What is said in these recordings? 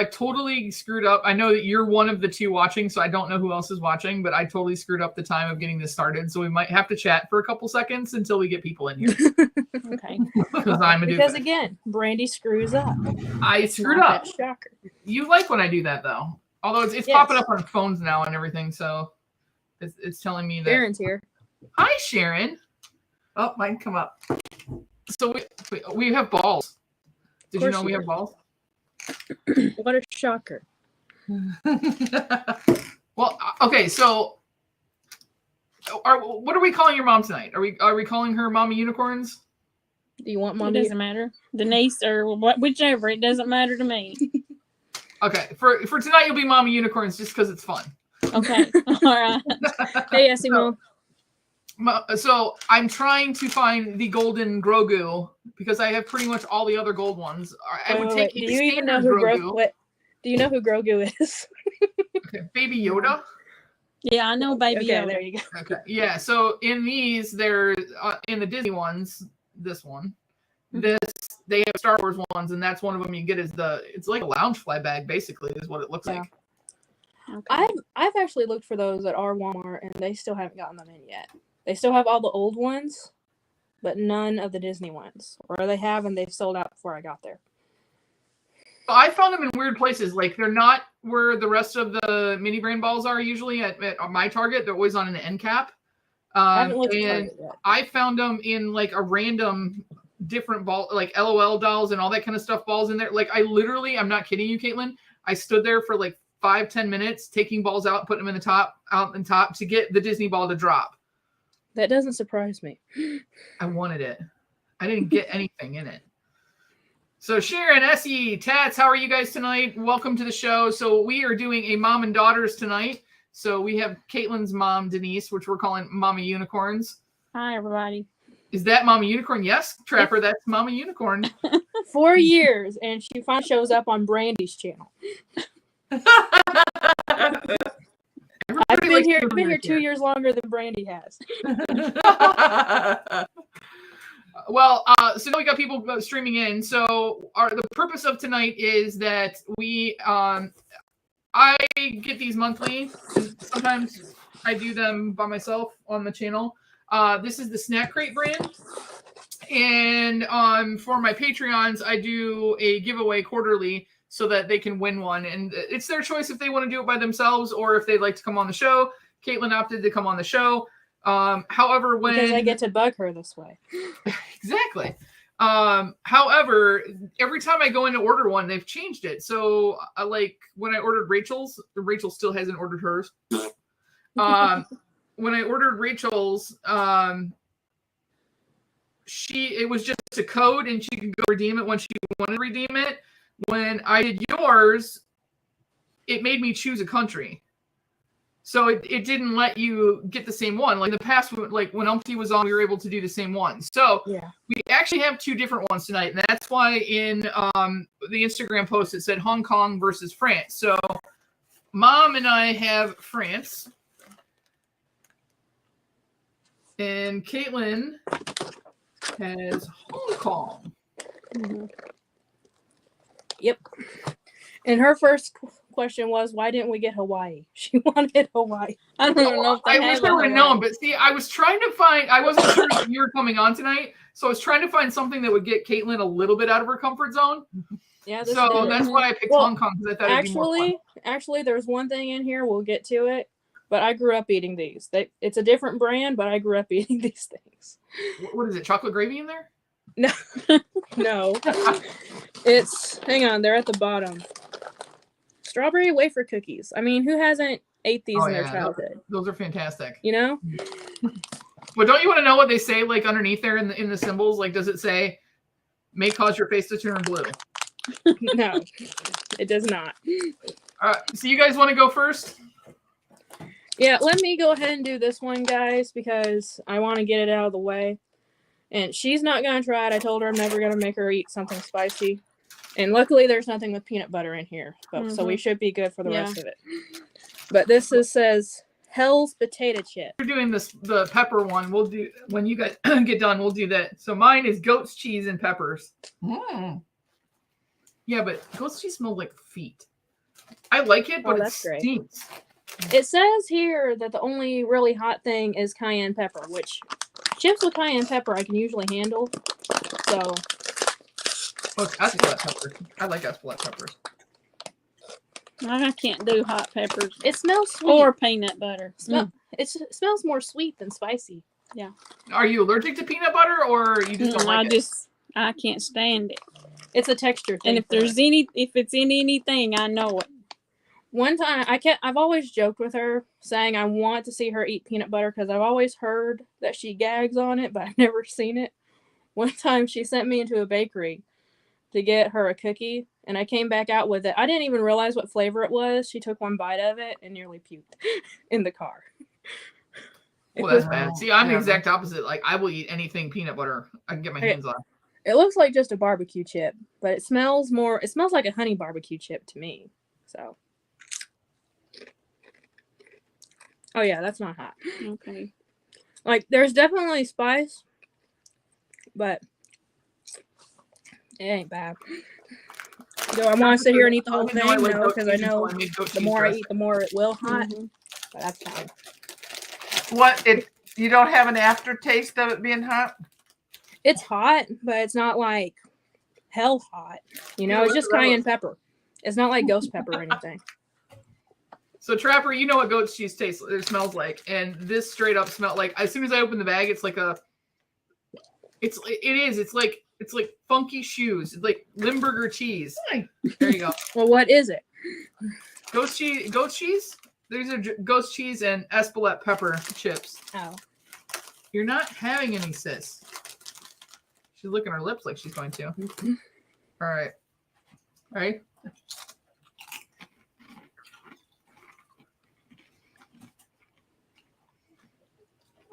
I totally screwed up. I know that you're one of the two watching, so I don't know who else is watching, but I totally screwed up the time of getting this started. So we might have to chat for a couple seconds until we get people in here. Okay. Because again, Brandy screws up. I screwed up. Shocker. You like when I do that though. Although it's popping up on phones now and everything, so it's telling me that Sharon's here. Hi, Sharon. Oh, mine come up. So we have balls. Did you know we have balls? What a shocker. Well, okay, so what are we calling your mom tonight? Are we calling her Mommy Unicorns? Do you want It Mommy? doesn't matter. Denise or whichever. It doesn't matter to me. Okay, for tonight you'll be Mommy Unicorns just because it's fun. Okay. All right. Hey, Essie So I'm trying to find the golden Grogu because I have pretty much all the other gold ones. I would take do you even know who Grogu? Do you know who Grogu is? Okay, Baby Yoda. Yeah, I know Baby Yoda. There you go. Okay, yeah. So in these, there's in the Disney ones, this one, they have Star Wars ones, and that's one of them. You get it's like a lounge fly bag, basically, is what it looks like. Okay. I've actually looked for those at our Walmart, and they still haven't gotten them in yet. They still have all the old ones, but none of the Disney ones. Or they have, and they've sold out before I got there. I found them in weird places. Like, they're not where the rest of the mini brand balls are usually at my Target. They're always on an end cap. I haven't looked at And Target yet. I found them in like a random different ball, like LOL dolls and all that kind of stuff balls in there. Like, I'm not kidding you, Caitlyn. I stood there for like 5-10 minutes taking balls out, putting them in the top to get the Disney ball to drop. That doesn't surprise me. I wanted it. I didn't get anything in it. So Sharon, Essie, Tats, how are you guys tonight? Welcome to the show. So we are doing a mom and daughters tonight. So we have Caitlyn's mom, Denise, which we're calling Mama Unicorns. Hi, everybody. Is that Mama Unicorn? Yes, Trapper, that's Mama Unicorn. 4 years, and she finally shows up on Brandy's channel. I've been here 2 years longer than Brandy has. Well, so now we got people streaming in. So the purpose of tonight is that I get these monthly. Sometimes I do them by myself on the channel. This is the Snack Crate brand. And for my Patreons, I do a giveaway quarterly so that they can win one. And it's their choice if they want to do it by themselves or if they'd like to come on the show. Caitlyn opted to come on the show. However, because I get to bug her this way. Exactly. However, every time I go in to order one, they've changed it. So like when I ordered Rachel still hasn't ordered hers. When I ordered Rachel's, it was just a code and she could go redeem it when she wanted to redeem it. When I did yours, it made me choose a country. So it didn't let you get the same one. Like in the past, like when Umpty was on, we were able to do the same one. So we actually have two different ones tonight. And that's why in the Instagram post, it said Hong Kong versus France. So Mom and I have France. And Caitlyn has Hong Kong. Mm-hmm. Yep. And her first question was, why didn't we get Hawaii? She wanted Hawaii. I don't know if I wish I would have known, but see, I was trying to find, I wasn't sure if you were coming on tonight, so I was trying to find something that would get Caitlyn a little bit out of her comfort zone. Yeah. So that's why I picked Hong Kong, because I thought it'd be more fun. Actually, there's one thing in here, we'll get to it, but I grew up eating these. It's a different brand, but I grew up eating these things. What is it, chocolate gravy in there? No. No. Hang on, they're at the bottom. Strawberry wafer cookies. I mean, who hasn't ate these in their childhood? Those are fantastic. You know? But don't you want to know what they say, like underneath there in the symbols? Like, does it say, may cause your face to turn blue? No, it does not. So you guys want to go first? Yeah, let me go ahead and do this one, guys, because I want to get it out of the way. And she's not going to try it. I told her I'm never going to make her eat something spicy. And luckily, there's nothing with peanut butter in here. So we should be good for the rest of it. But this says Hell's Potato Chip. We're doing the pepper one. We'll do, when you guys get done, we'll do that. So mine is goat's cheese and peppers. Yeah, but goat's cheese smells like feet. I like it, but it that's great. stinks. It says here that the only really hot thing is cayenne pepper, which chips with cayenne pepper I can usually handle. So. Oh, it's Espelette pepper. I like Espelette peppers. I can't do hot peppers. It smells sweet. Or peanut butter. It smells more sweet than spicy. Yeah. Are you allergic to peanut butter, or you just don't like it? I can't stand it. It's a texture thing. And if it's in anything, I know it. One time, I've always joked with her, saying I want to see her eat peanut butter because I've always heard that she gags on it, but I've never seen it. One time, she sent me into a bakery to get her a cookie, and I came back out with it. I didn't even realize what flavor it was. She took one bite of it and nearly puked in the car. Well, that's bad. See, I'm the exact opposite. Like, I will eat anything peanut butter I can get my hands on. It looks like just a barbecue chip, but it smells like a honey barbecue chip to me. So. Oh yeah, that's not hot. Okay. Like, there's definitely spice, but it ain't bad. Do I want to sit here and eat the whole thing? No, because I know the more I eat, the more it will hot. Mm-hmm. But that's fine. What? You don't have an aftertaste of it being hot? It's hot, but it's not like hell hot. You know, it's just cayenne pepper. It's not like ghost pepper or anything. So Trapper, you know what goat's cheese tastes it smells like, and this straight up smelled like as soon as I open the bag, it's like it's like funky shoes. It's like Limburger cheese. There you go. Well, what is it? Goat cheese? These are ghost cheese and Espelette pepper chips. Oh. You're not having any, sis. She's licking her lips like she's going to. All right. All right.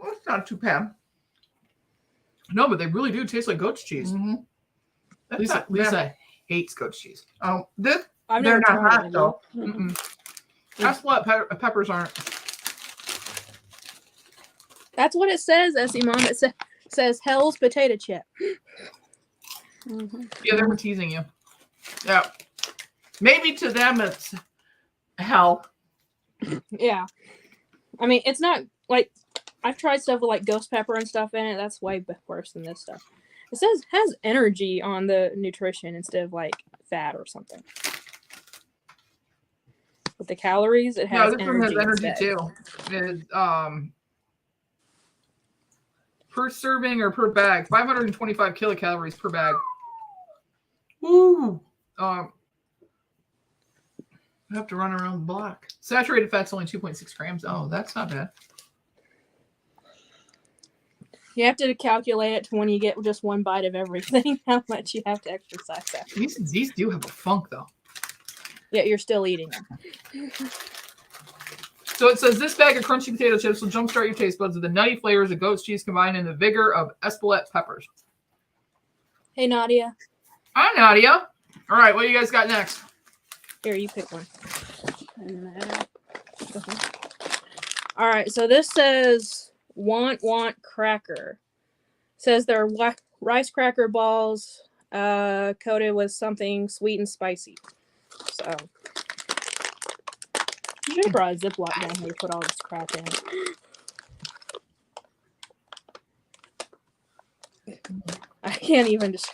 Well, it's not too bad. No, but they really do taste like goat's cheese. Mm-hmm. Lisa hates goat's cheese. Oh, I've they're never not tried hot it. though. Espelette peppers aren't. That's what it says, Essie Mom. It says Hell's potato chip. Mm-hmm. Yeah, they were teasing you. Yeah. Maybe to them it's hell. Yeah. I mean, it's not like I've tried stuff with like ghost pepper and stuff in it. That's way worse than this stuff. It says has energy on the nutrition instead of like fat or something. With the calories, it has this one has energy instead. too. It, per serving or per bag, 525 kilocalories per bag. Woo! I have to run around the block. Saturated fat's only 2.6 grams. Oh, that's not bad. You have to calculate it to when you get just one bite of everything, how much you have to exercise that. These do have a funk though. Yet you're still eating them. So it says this bag of crunchy potato chips will jumpstart your taste buds with the nutty flavors of goat's cheese combined in the vigor of Espelette peppers. Hey, Nadia. Hi, Nadia. All right, what do you guys got next? Here, you pick one. All right, so this says want cracker. It says they're rice cracker balls coated with something sweet and spicy. So you should have brought a Ziploc down here to put all this crap in. I can't even just.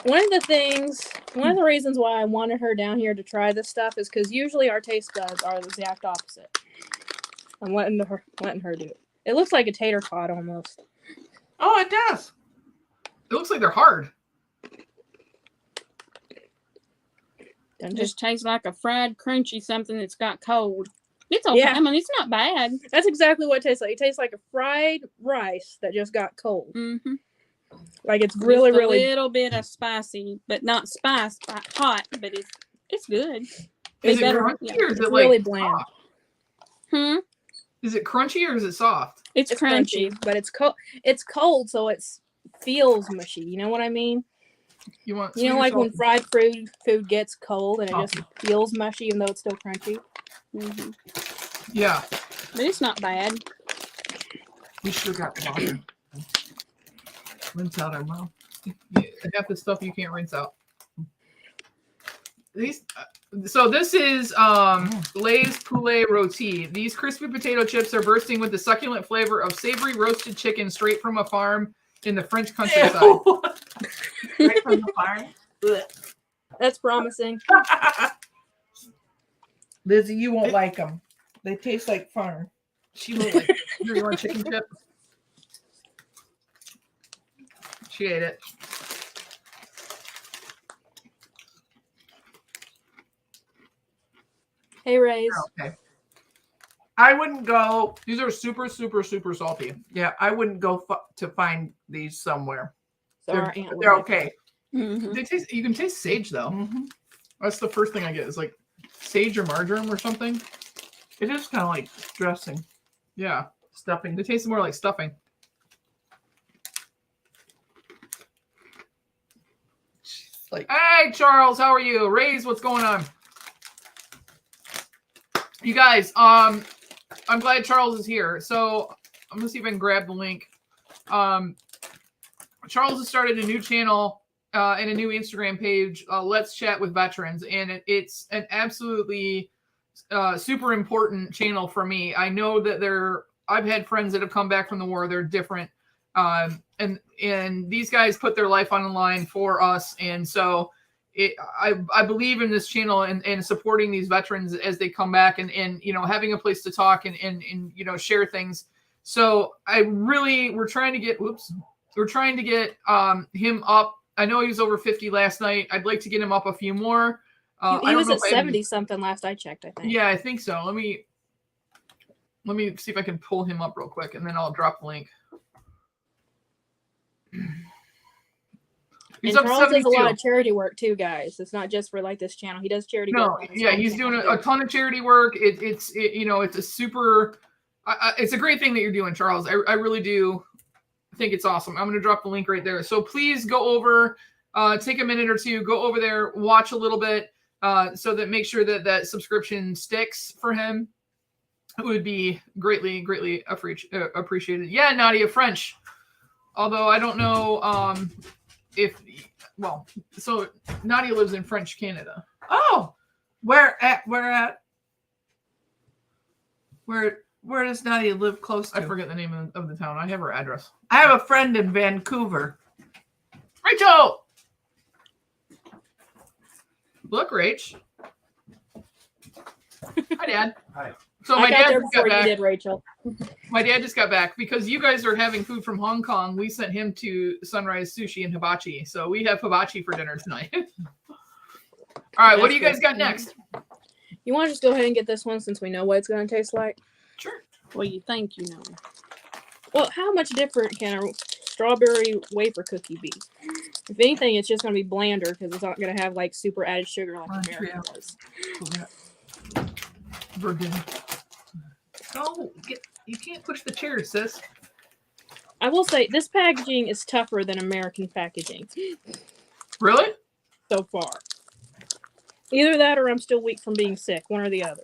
One of the reasons why I wanted her down here to try this stuff is because usually our taste buds are the exact opposite. I'm letting her do it. It looks like a tater tot almost. Oh, it does. It looks like they're hard. It just tastes like a fried, crunchy something that's got cold. It's okay. Yeah. I mean, it's not bad. That's exactly what it tastes like. It tastes like a fried rice that just got cold. Mm-hmm. Like it's really, just a really little bit of spicy, but not hot. But it's good. Is it crunchy or is it like really bland. soft? Is it crunchy or is it soft? It's crunchy, but it's cold. It's cold, so it feels mushy. You know what I mean? You know, like when fried food gets cold and it just feels mushy, even though it's still crunchy. Mm-hmm. Yeah, but it's not bad. we should have got water. Rinse out our mouth. Half the stuff you can't rinse out. these. So this is Lay's Poulet Roti. These crispy potato chips are bursting with the succulent flavor of savory roasted chicken straight from a farm in the French countryside. Right from the farm. That's promising. Lizzie, you won't like them. They taste like farm. She looked like you want a chicken chip. She ate it. Hey, Rays. Okay. I wouldn't go. These are super, super, super salty. Yeah, I wouldn't go to find these somewhere. So our aunt They're would. okay. Mhm. They taste. You can taste sage though. Mm-hmm. That's the first thing I get is like sage or marjoram or something. It is kind of like dressing, Yeah, stuffing. they taste more like stuffing. Like, Hey, Charles, how are you? Raise, what's going on? You guys, I'm glad Charles is here. So I'm gonna see if I can grab the link. Charles has started a new channel and a new Instagram page. Let's Chat with Veterans, and it's an absolutely super important channel for me. I know that I've had friends that have come back from the war. They're different, and these guys put their life on the line for us, and so I believe in this channel and supporting these veterans as they come back and having a place to talk and share things. So we're trying to get him up. I know he was over 50 last night. I'd like to get him up a few more. He was at 70 something last I checked, I think. Yeah, I think so. Let me see if I can pull him up real quick, and then I'll drop the link. He's and up Charles does 72. a lot of charity work too, guys. It's not just for like this channel. He does charity work. on his Yeah, own he's channel, doing too. a ton of charity work. It's a super. It's a great thing that you're doing, Charles. I really do think it's awesome. I'm going to drop the link right there. So please go over, take a minute or two, go over there, watch a little bit, so that make sure that subscription sticks for him. It would be greatly, greatly appreciated. Yeah, Nadia, French. Although I don't know so Nadia lives in French Canada. oh, where does Nadia live close to? I forget the name of the town. I have her address. I have a friend in Vancouver. Rachel! Look, Rach. Hi, Dad. Hi. So I my got dad there just got before you back. did, Rachel. My dad just got back because you guys are having food from Hong Kong. We sent him to Sunrise Sushi and Hibachi, so we have hibachi for dinner tonight. All right, what do you guys got next? You want to just go ahead and get this one since we know what it's going to taste like? Sure. Well, you think you know. Well, how much different can a strawberry wafer cookie be? If anything, it's just going to be blander because it's not going to have like super added sugar like American does. Virgin. No, you can't push the chair, sis. I will say this packaging is tougher than American packaging Really? so far. Either that or I'm still weak from being sick, one or the other.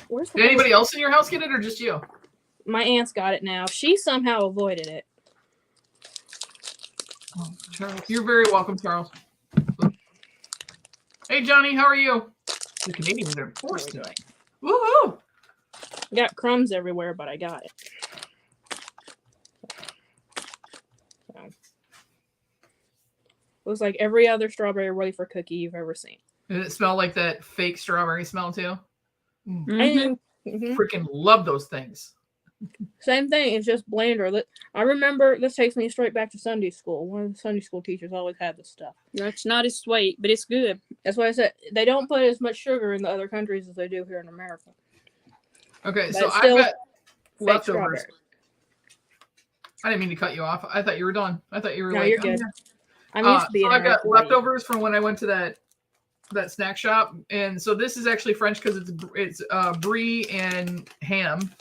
Where's the Did anybody else in your house get it, or just you? My aunt's got it now. She somehow avoided it. Oh, Charles. You're very welcome, Charles. Hey, Johnny, how are you? The Canadians are forced tonight. Woohoo! Got crumbs everywhere, but I got it. So. Looks like every other strawberry wafer cookie you've ever seen. Did it smell like that fake strawberry smell too? Mhm. Freaking love those things. Same thing. It's just blander. I remember this takes me straight back to Sunday school. One of the Sunday school teachers always had this stuff. It's not as sweet, but it's good. That's why I said they don't put as much sugar in the other countries as they do here in America. Okay, But so it's I've still got fake leftovers. strawberry. I didn't mean to cut you off. I thought you were done. I thought you were No, like, you're good. I'm used to being. So I've got interrupted by you. leftovers from when I went to that snack shop, and so this is actually French because it's brie and ham.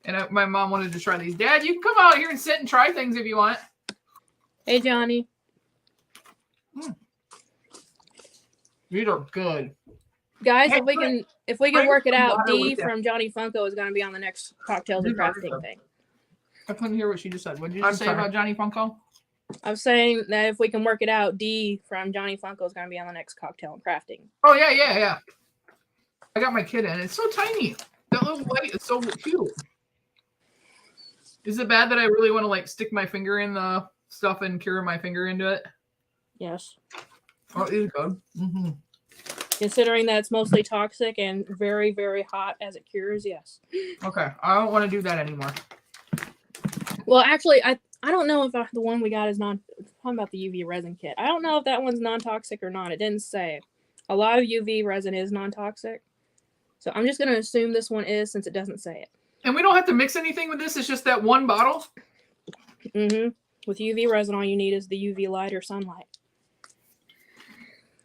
And my mom wanted to try these. Dad, you can come out here and sit and try things if you want. Hey, Johnny. These are good. Guys, Hey, if we can bring work it some out, water Dee with you. from Johnny Funko is going to be on the next cocktails and These are crafting good. thing. I couldn't hear what she just said. What did you I'm just say sorry. about Johnny Funko? I'm saying that if we can work it out, D from Johnny Funko is going to be on the next cocktail and crafting. Oh yeah. I got my kid in. It's so tiny. That little light is so cute. Is it bad that I really want to like stick my finger in the stuff and cure my finger into it? Yes. Oh, it is good. Mm-hmm. Considering that it's mostly toxic and very, very hot as it cures, yes. Okay, I don't want to do that anymore. Well, actually, I don't know if the one we got is non. Talking about the UV resin kit. I don't know if that one's non-toxic or not. It didn't say. A lot of UV resin is non-toxic, so I'm just gonna assume this one is since it doesn't say it. And we don't have to mix anything with this. It's just that one bottle. Mm-hmm. With UV resin, all you need is the UV light or sunlight.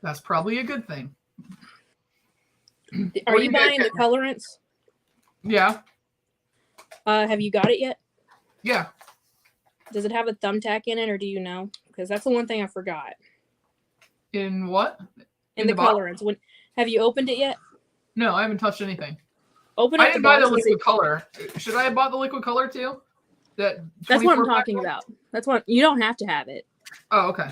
That's probably a good thing. Are What do you you get, buying the Caitlyn? colorants? Yeah. Have you got it yet? Yeah. Does it have a thumbtack in it, or do you know? Because that's the one thing I forgot. In what? In the bottle? colorants. Have you opened it yet? No, I haven't touched anything. Open I up didn't the buy box the and see. liquid color. Should I have bought the liquid color too? That's what I'm 24 talking pack? about. That's what you don't have to have it. Oh, okay.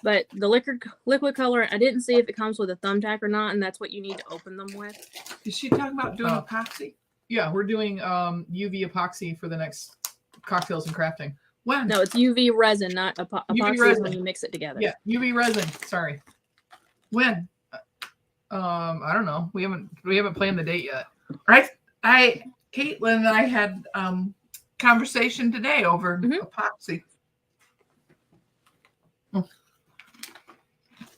But the liquid color, I didn't see if it comes with a thumbtack or not, and that's what you need to open them with. Is she talking about doing Oh. epoxy? Yeah, we're doing UV epoxy for the next cocktails and crafting. When? No, it's UV resin, not epoxy resin. when you mix it together. Yeah, UV resin. Sorry. When? I don't know. We haven't planned the date yet. Caitlyn and I had conversation today over Mhm. epoxy.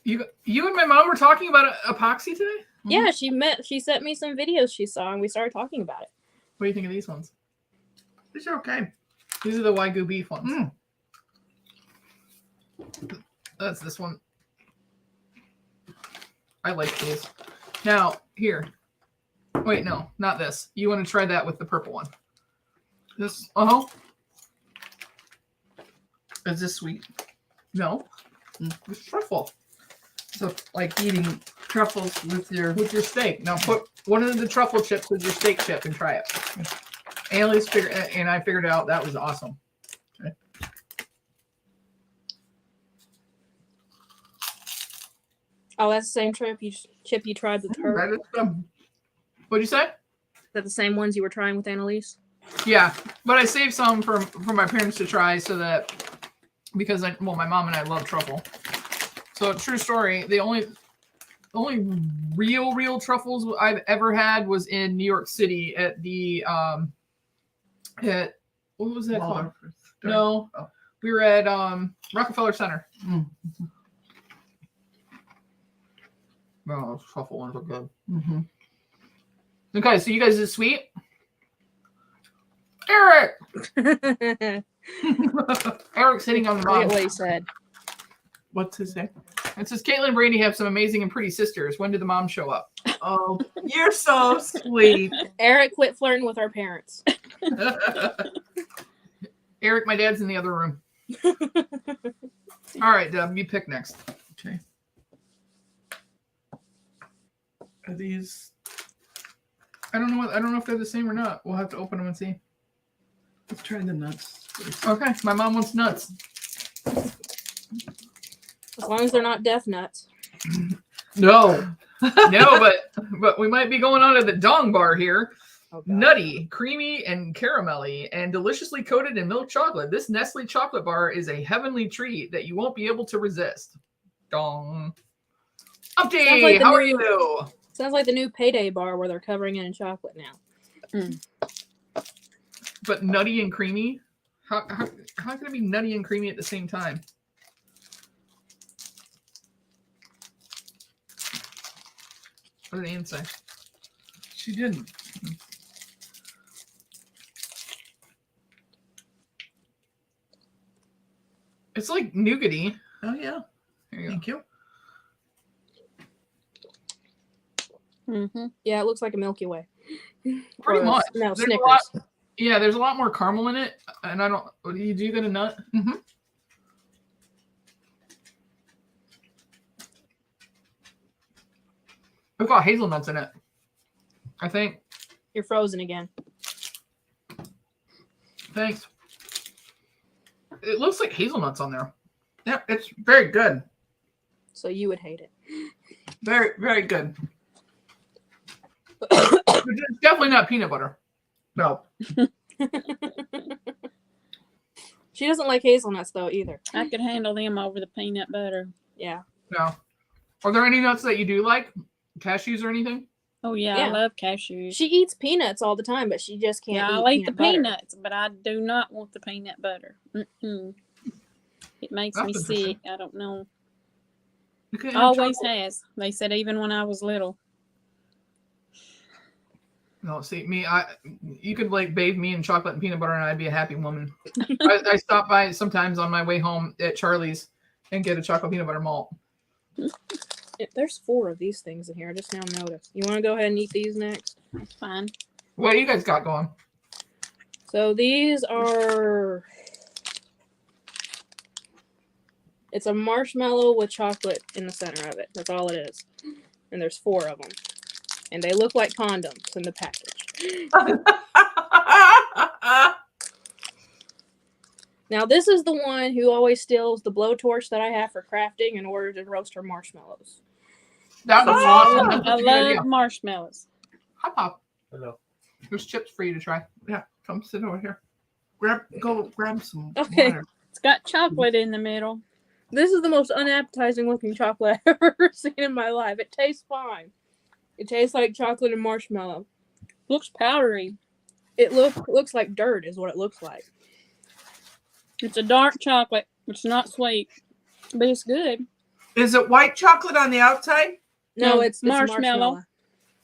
You and my mom were talking about epoxy today? Yeah, she sent me some videos she saw, and we started talking about it. What do you think of these ones? These are okay. These are the Wagyu beef ones. Mm. That's this one. I like these. Now, here. Wait, no, not this. You want to try that with the purple one. This Uh-huh. is this sweet. No. It's truffle. So like eating truffles with your steak. Now put one of the truffle chips with your steak chip and try it. And I figured out that was awesome. Okay. Oh, that's the same chip you tried with her. that is some. What'd you say? Is that the same ones you were trying with Annalise? Yeah, but I saved some for my parents to try so that because my mom and I love truffle. So true story. The only real truffles I've ever had was in New York City at the at what was that called? No, Oh. we were at Rockefeller Center. Mm-hmm. Oh, those truffle ones are good. Mm-hmm. Okay, so you guys are sweet. Eric! Eric's hitting on the Forget mom. what he said. What's his name? It says Caitlyn and Brady have some amazing and pretty sisters. When did the mom show up? Oh, you're so sweet. Eric quit flirting with our parents. Eric, my dad's in the other room. All right, Deb, you pick next. Okay. Are these? I don't know if they're the same or not. We'll have to open them and see. Let's try the nuts. Okay, my mom wants nuts. As long as they're not death nuts. No, no, but we might be going on to the Dong Bar here. Oh, God. Nutty, creamy, and caramelly, and deliciously coated in milk chocolate. This Nestle chocolate bar is a heavenly treat that you won't be able to resist. Dong. Update. Sounds like the How are new- you? Sounds like the new Payday bar where they're covering it in chocolate now. But nutty and creamy. How can it be nutty and creamy at the same time? What did Anne say? She didn't. It's like nougaty. Oh yeah. There you go. Thank you. Mm-hmm. Yeah, it looks like a Milky Way. Pretty Or, much. No, There's a Snickers. lot- Yeah, there's a lot more caramel in it, and I don't. Do you get a nut? Mm-hmm. We've got hazelnuts in it. I think. You're frozen again. Thanks. It looks like hazelnuts on there. Yeah, it's very good. So you would hate it. Very, very good. It's definitely not peanut butter. No. She doesn't like hazelnuts though either. I could handle them over the peanut butter. Yeah. No. Are there any nuts that you do like? Cashews or anything? Oh yeah, Yeah. I love cashews. She eats peanuts all the time, but she just can't Yeah, eat I'll eat the peanut butter. peanuts, but I do not want the peanut butter. Mm-mm. It makes That's me interesting. sick. I don't know. You can't have Always chocolate? has. They said even when I was little. No, see me. You could like bathe me in chocolate and peanut butter, and I'd be a happy woman. I stop by sometimes on my way home at Charlie's and get a chocolate peanut butter malt. There's 4 of these things in here. I just now noticed. You want to go ahead and eat these next? That's fine. What do you guys got going? So these are. It's a marshmallow with chocolate in the center of it. That's all it is. And there's 4 of them. And they look like condoms in the package. Now, this is the one who always steals the blowtorch that I have for crafting in order to roast her marshmallows. That was awesome. That's I a good idea. love marshmallows. Hi, Pop. Hello. There's chips for you to try. Yeah, come sit over here. Go grab some Okay. water. It's got chocolate in the middle. This is the most unappetizing looking chocolate I've ever seen in my life. It tastes fine. It tastes like chocolate and marshmallow. Looks powdery. It looks like dirt is what it looks like. It's a dark chocolate. It's not sweet, but it's good. Is it white chocolate on the outside? No, No, it's marshmallow.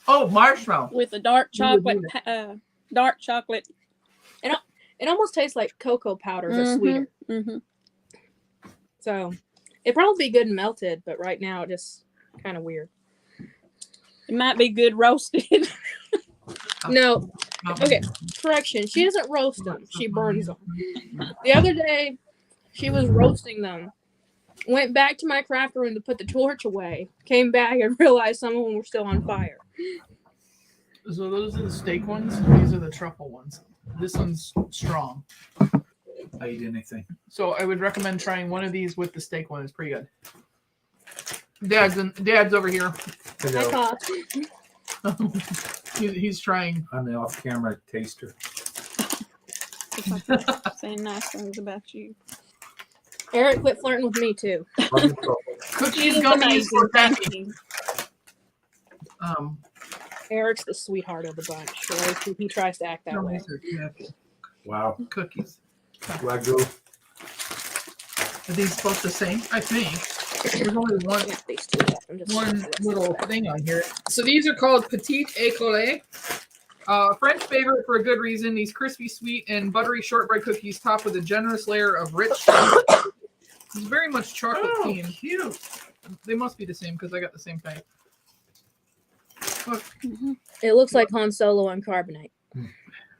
Oh, marshmallow. With a dark You would chocolate, do dark chocolate. It almost tastes like cocoa powder, but sweeter. Mm-hmm. So it'd probably be good and melted, but right now it just kind of weird. It might be good roasted. No, Oh. okay, correction. She doesn't roast them. She burns them. The other day, she was roasting them. Went back to my craft room to put the torch away. Came back and realized some of them were still on fire. So those are the steak ones. These are the truffle ones. This one's strong. I eat anything. So I would recommend trying one of these with the steak one. It's pretty good. Dad's over here. Hi, Hello. Pa. He's trying. I'm the off-camera taster. Saying nice things about you. Eric, quit flirting with me too. Cookies, It's gummies, amazing. or Thank candy. you. Eric's the sweetheart of the bunch. Right? He tries to act that way. Gummies or candy. Wow. Cookies. Wagyu. Are these both the same? I think. There's only one Yeah, these two left. I'm just one little thing on here. So these are called Petite École. French favorite for a good reason. These crispy, sweet, and buttery shortbread cookies topped with a generous layer of rich chocolate. It's very much chocolate themed. Cute. They must be the same because I got the same thing. Look, It looks like Han Solo on carbonate.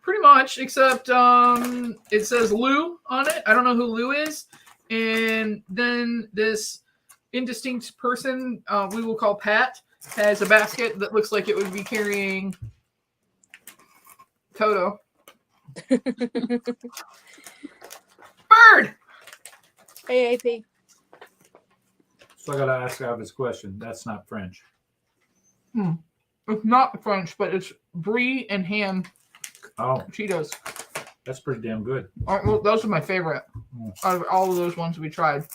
pretty much, except it says Lou on it. I don't know who Lou is. And then this indistinct person, we will call Pat, has a basket that looks like it would be carrying Toto. Bird! Hey, AP. So I gotta ask Alvis question. That's not French. It's not French, but it's brie and ham Oh, Cheetos. that's pretty damn good. Well, those are my favorite out of all of those ones we tried.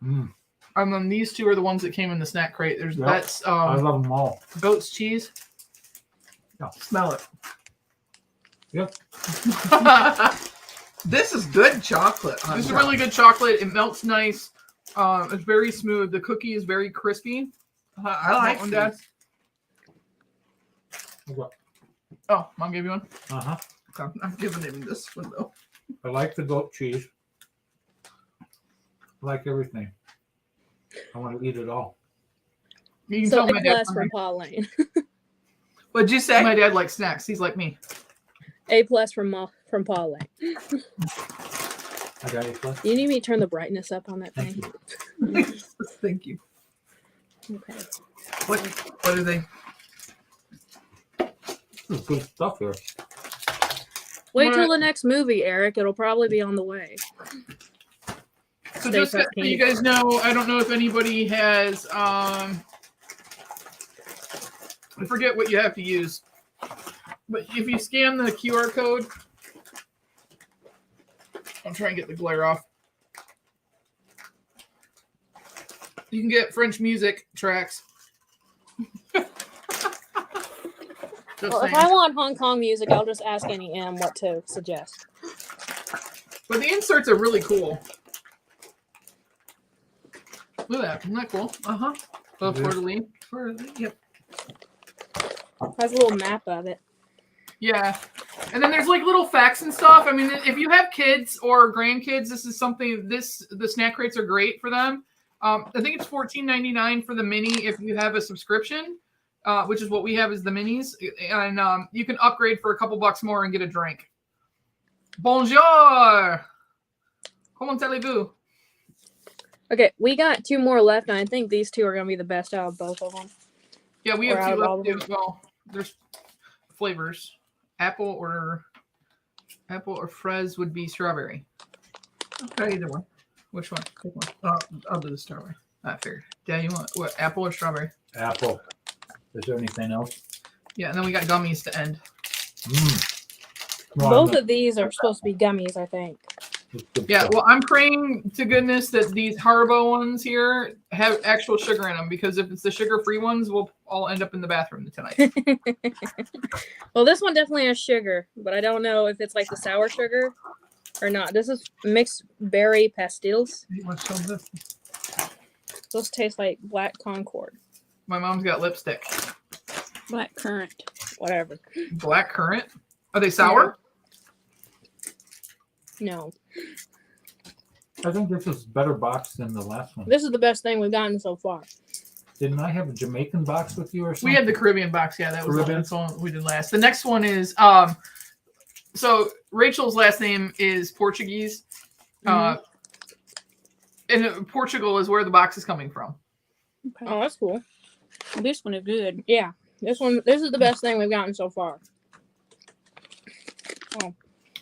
Mm. And then these two are the ones that came in the snack crate. There's Yep. that's I love them all. goat's cheese. Yeah. Smell it. Yep. This is good chocolate. This is really good chocolate. It melts nice. It's very smooth. The cookie is very crispy. I like one, Dad. these. Oh, Mom gave you one. Uh-huh. Okay. I'm giving him this one though. I like the goat cheese. I like everything. I want to eat it all. You can So tell A my dad. plus from Pauline. What'd you say? My dad likes snacks. He's like me. A plus from Pauline. I got it. Plus. You need me to turn the brightness up on that Thank thing? you. Thank you. Okay. What are they? There's good stuff here. Wait till the next movie, Eric. It'll probably be on the way. So Stay just so you guys know, I don't know if anybody has I forget what you have to use. But if you scan the QR code, I'll try and get the glare off. You can get French music tracks. Well, if I want Hong Kong music, I'll just ask Annie M what to suggest. But the inserts are really cool. Look at that. Isn't that cool? Uh-huh. Oh, Fleur-de-Lis. Yep. Has a little map of it. Yeah. And then there's like little facts and stuff. I mean, if you have kids or grandkids, this is something, the snack crates are great for them. I think it's $14.99 for the mini if you have a subscription, which is what we have is the minis. And you can upgrade for a couple bucks more and get a drink. Bonjour! Comment allez-vous? Okay, we got 2 more left, and I think these 2 are going to be the best out of both of them. Yeah, we Or have out 2 of all left of too. Well, there's flavors. Apple or fraise would be strawberry. Okay, either one. Which one? Pick one. I'll do the strawberry. I figured. Dad, you want what? Apple or strawberry? Apple. Is there anything else? Yeah, and then we got gummies to end. Both of these are supposed to be gummies, I think. Yeah, well, I'm praying to goodness that these Haribo ones here have actual sugar in them, because if it's the sugar-free ones, we'll all end up in the bathroom tonight. Well, this one definitely has sugar, but I don't know if it's like the sour sugar or not. This is mixed berry pastilles. Those taste like black Concord. My mom's got lipstick. Black currant. Whatever. Black currant? Are they sour? No. I think this is a better box than the last one. This is the best thing we've gotten so far. Didn't I have a Jamaican box with you or something? We had the Caribbean box. Yeah, that was Caribbean? the one we did last. The next one is so Rachel's last name is Portuguese. And Portugal is where the box is coming from. Okay. Oh, that's cool. This one is good. Yeah. This is the best thing we've gotten so far. Oh.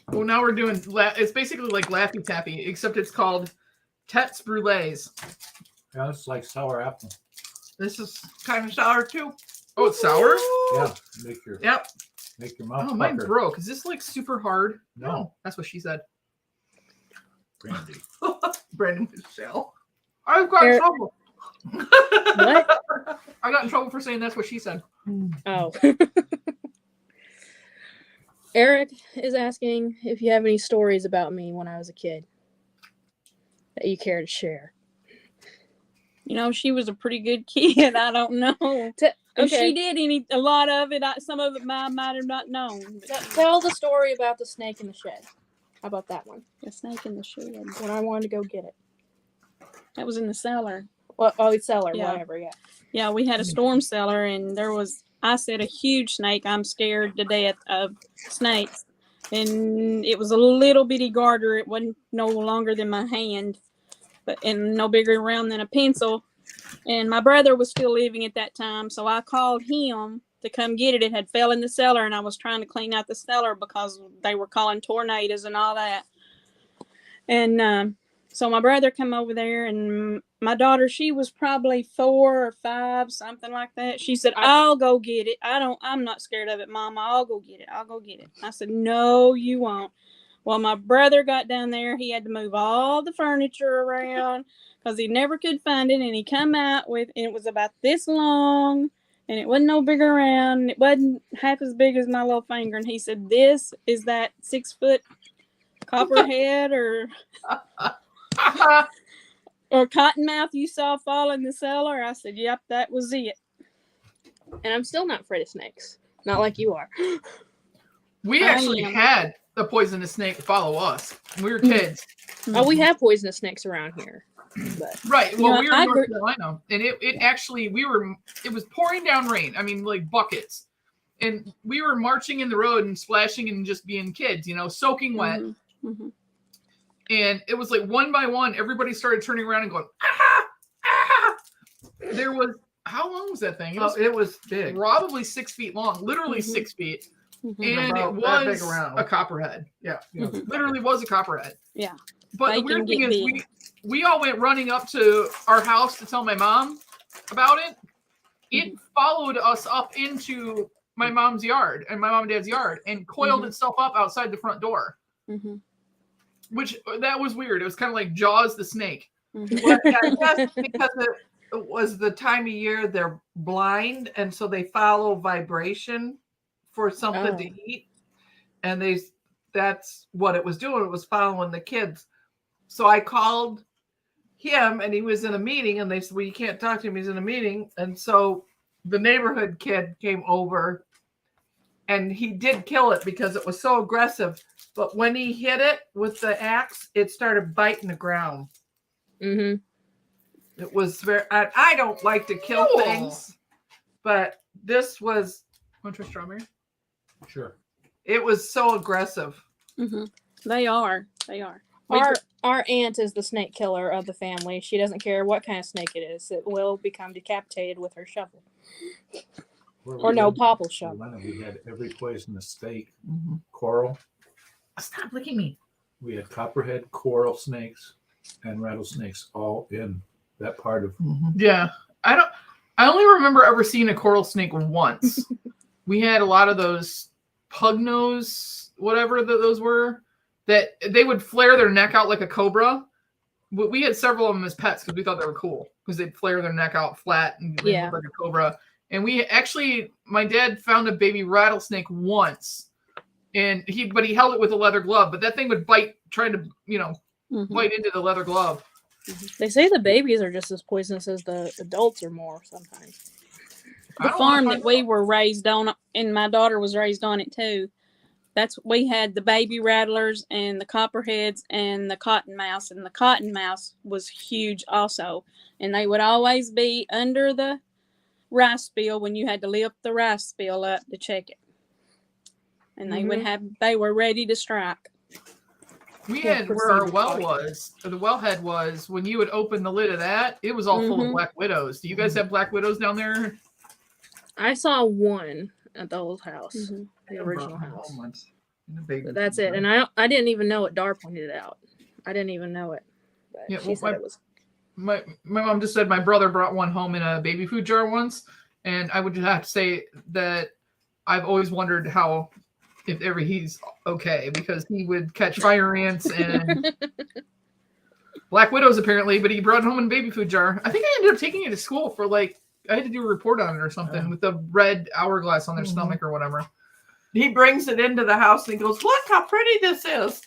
Well, now we're doing, it's basically like Laffy Taffy, except it's called Tets Brulees. Yeah, it's like sour apple. This is kind of sour too. Oh, it's sour? Yeah, make your mouth. Oh, mine pucker. broke. Is this like super hard? No. That's what she said. Brandy. Brandon Michelle. I've got in Eric- trouble. What? I got in trouble for saying that's what she said. Oh. Eric is asking if you have any stories about me when I was a kid that you care to share. You know, she was a pretty good kid. I don't know. If she did a lot of it, some of it I might have not known. Tell the story about the snake in the shed. How about that one? The snake in the shed. When I wanted to go get it. That was in the cellar. Well, it's cellar, Yeah. whatever, yeah. Yeah, we had a storm cellar, and I said a huge snake. I'm scared to death of snakes. And it was a little bitty garter. It wasn't no longer than my hand, and no bigger around than a pencil. And my brother was still living at that time, so I called him to come get it. It had fell in the cellar, and I was trying to clean out the cellar because they were calling tornadoes and all that. And so my brother come over there, and my daughter, she was probably 4 or 5, something like that. She said, I'll go get it. I'm not scared of it, Mama. I'll go get it. I said, no, you won't. Well, my brother got down there. He had to move all the furniture around because he never could find it. And he come out and it was about this long, and it wasn't no bigger around. And it wasn't half as big as my little finger. And he said, this is that 6-foot copperhead or cottonmouth you saw fall in the cellar. I said, yep, that was it. And I'm still not afraid of snakes. Not like you are. We actually had a poisonous snake follow us. We were kids. Oh, we have poisonous snakes around here. But Right. Well, we were in I North Carolina, and it actually, it was pouring down rain. I mean, like buckets. And we were marching in the road and splashing and just being kids, soaking wet. Mm-hmm. And it was like one by one, everybody started turning around and going, ah, ah. There was, how long was that thing? It was big. Probably 6 feet long, literally 6 feet. Mm-hmm. And About it that was big around. a copperhead. Yeah. Mhm. Literally was a copperhead. Yeah. But They the weird can thing get is, big. we all went running up to our house to tell my mom about it. It followed us up into my mom's yard and my mom and dad's yard and coiled itself up outside the front door. Which that was weird. It was kind of like Jaws the snake. Well, yeah, I guess because it was the time of year they're blind, and so they follow vibration for something to eat, and that's what it was doing. It was following the kids. So I called him, and he was in a meeting, and they said, "Well, you can't talk to him. He's in a meeting." And so the neighborhood kid came over, and he did kill it because it was so aggressive. But when he hit it with the axe, it started biting the ground. It was very. I don't like to kill things, but this was. Want to try strawberry? Sure. It was so aggressive. They are. They are. Our aunt is the snake killer of the family. She doesn't care what kind of snake it is. It will become decapitated with her shovel. Or no, Pop will shovel. We had every poisonous snake. Coral. Stop licking me. We had copperhead, coral snakes, and rattlesnakes all in that part of. Yeah. I only remember ever seeing a coral snake once. We had a lot of those pug nose, whatever those were, that they would flare their neck out like a cobra. We had several of them as pets because we thought they were cool because they'd flare their neck out flat and they look like a cobra. And my dad found a baby rattlesnake once, and he held it with a leather glove, but that thing would bite, trying to, bite into the leather glove. They say the babies are just as poisonous as the adults or more sometimes. The farm that we were raised on, and my daughter was raised on it too. We had the baby rattlers and the copperheads and the cottonmouth, and the cottonmouth was huge also. And they would always be under the rice spill when you had to lift the rice spill up to check it. And they were ready to strike. We had where our well was, or the wellhead was, when you would open the lid of that, it was all full of black widows. Do you guys have black widows down there? I saw one at the old house, the original house. But that's it. And I didn't even know it. Dar pointed it out. I didn't even know it. But she said it was. My mom just said my brother brought one home in a baby food jar once, and I would just have to say that I've always wondered if ever he's okay, because he would catch fire ants and black widows apparently, but he brought it home in a baby food jar. I think I ended up taking it to school for I had to do a report on it or something with the red hourglass on their stomach or whatever. He brings it into the house and he goes, "Look how pretty this is."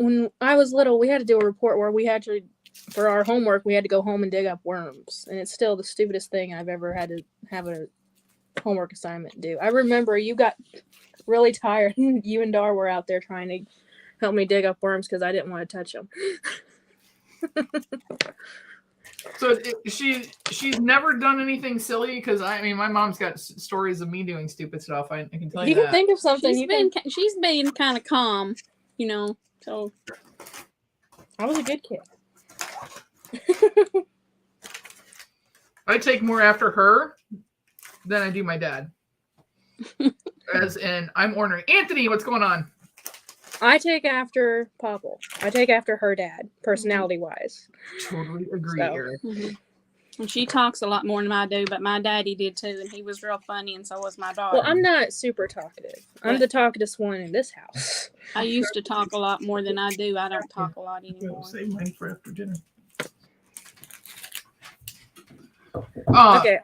When I was little, we had to do a report where we had to, for our homework, we had to go home and dig up worms. And it's still the stupidest thing I've ever had to have a homework assignment do. I remember you got really tired. You and Dar were out there trying to help me dig up worms because I didn't want to touch them. So she's never done anything silly, because my mom's got stories of me doing stupid stuff. I can tell you You can think of something. She's been kind of calm, So I was a good kid. I take more after her than I do my dad. As in, I'm ordering. Anthony, what's going on? I take after Popple. I take after her dad, personality-wise. Totally agree, So. Eric. And she talks a lot more than I do, but my daddy did too, and he was real funny, and so was my daughter. Well, I'm not super talkative. I'm the talkative one in this house. I used to talk a lot more than I do. I don't talk a lot anymore. Save mine for after dinner. Okay.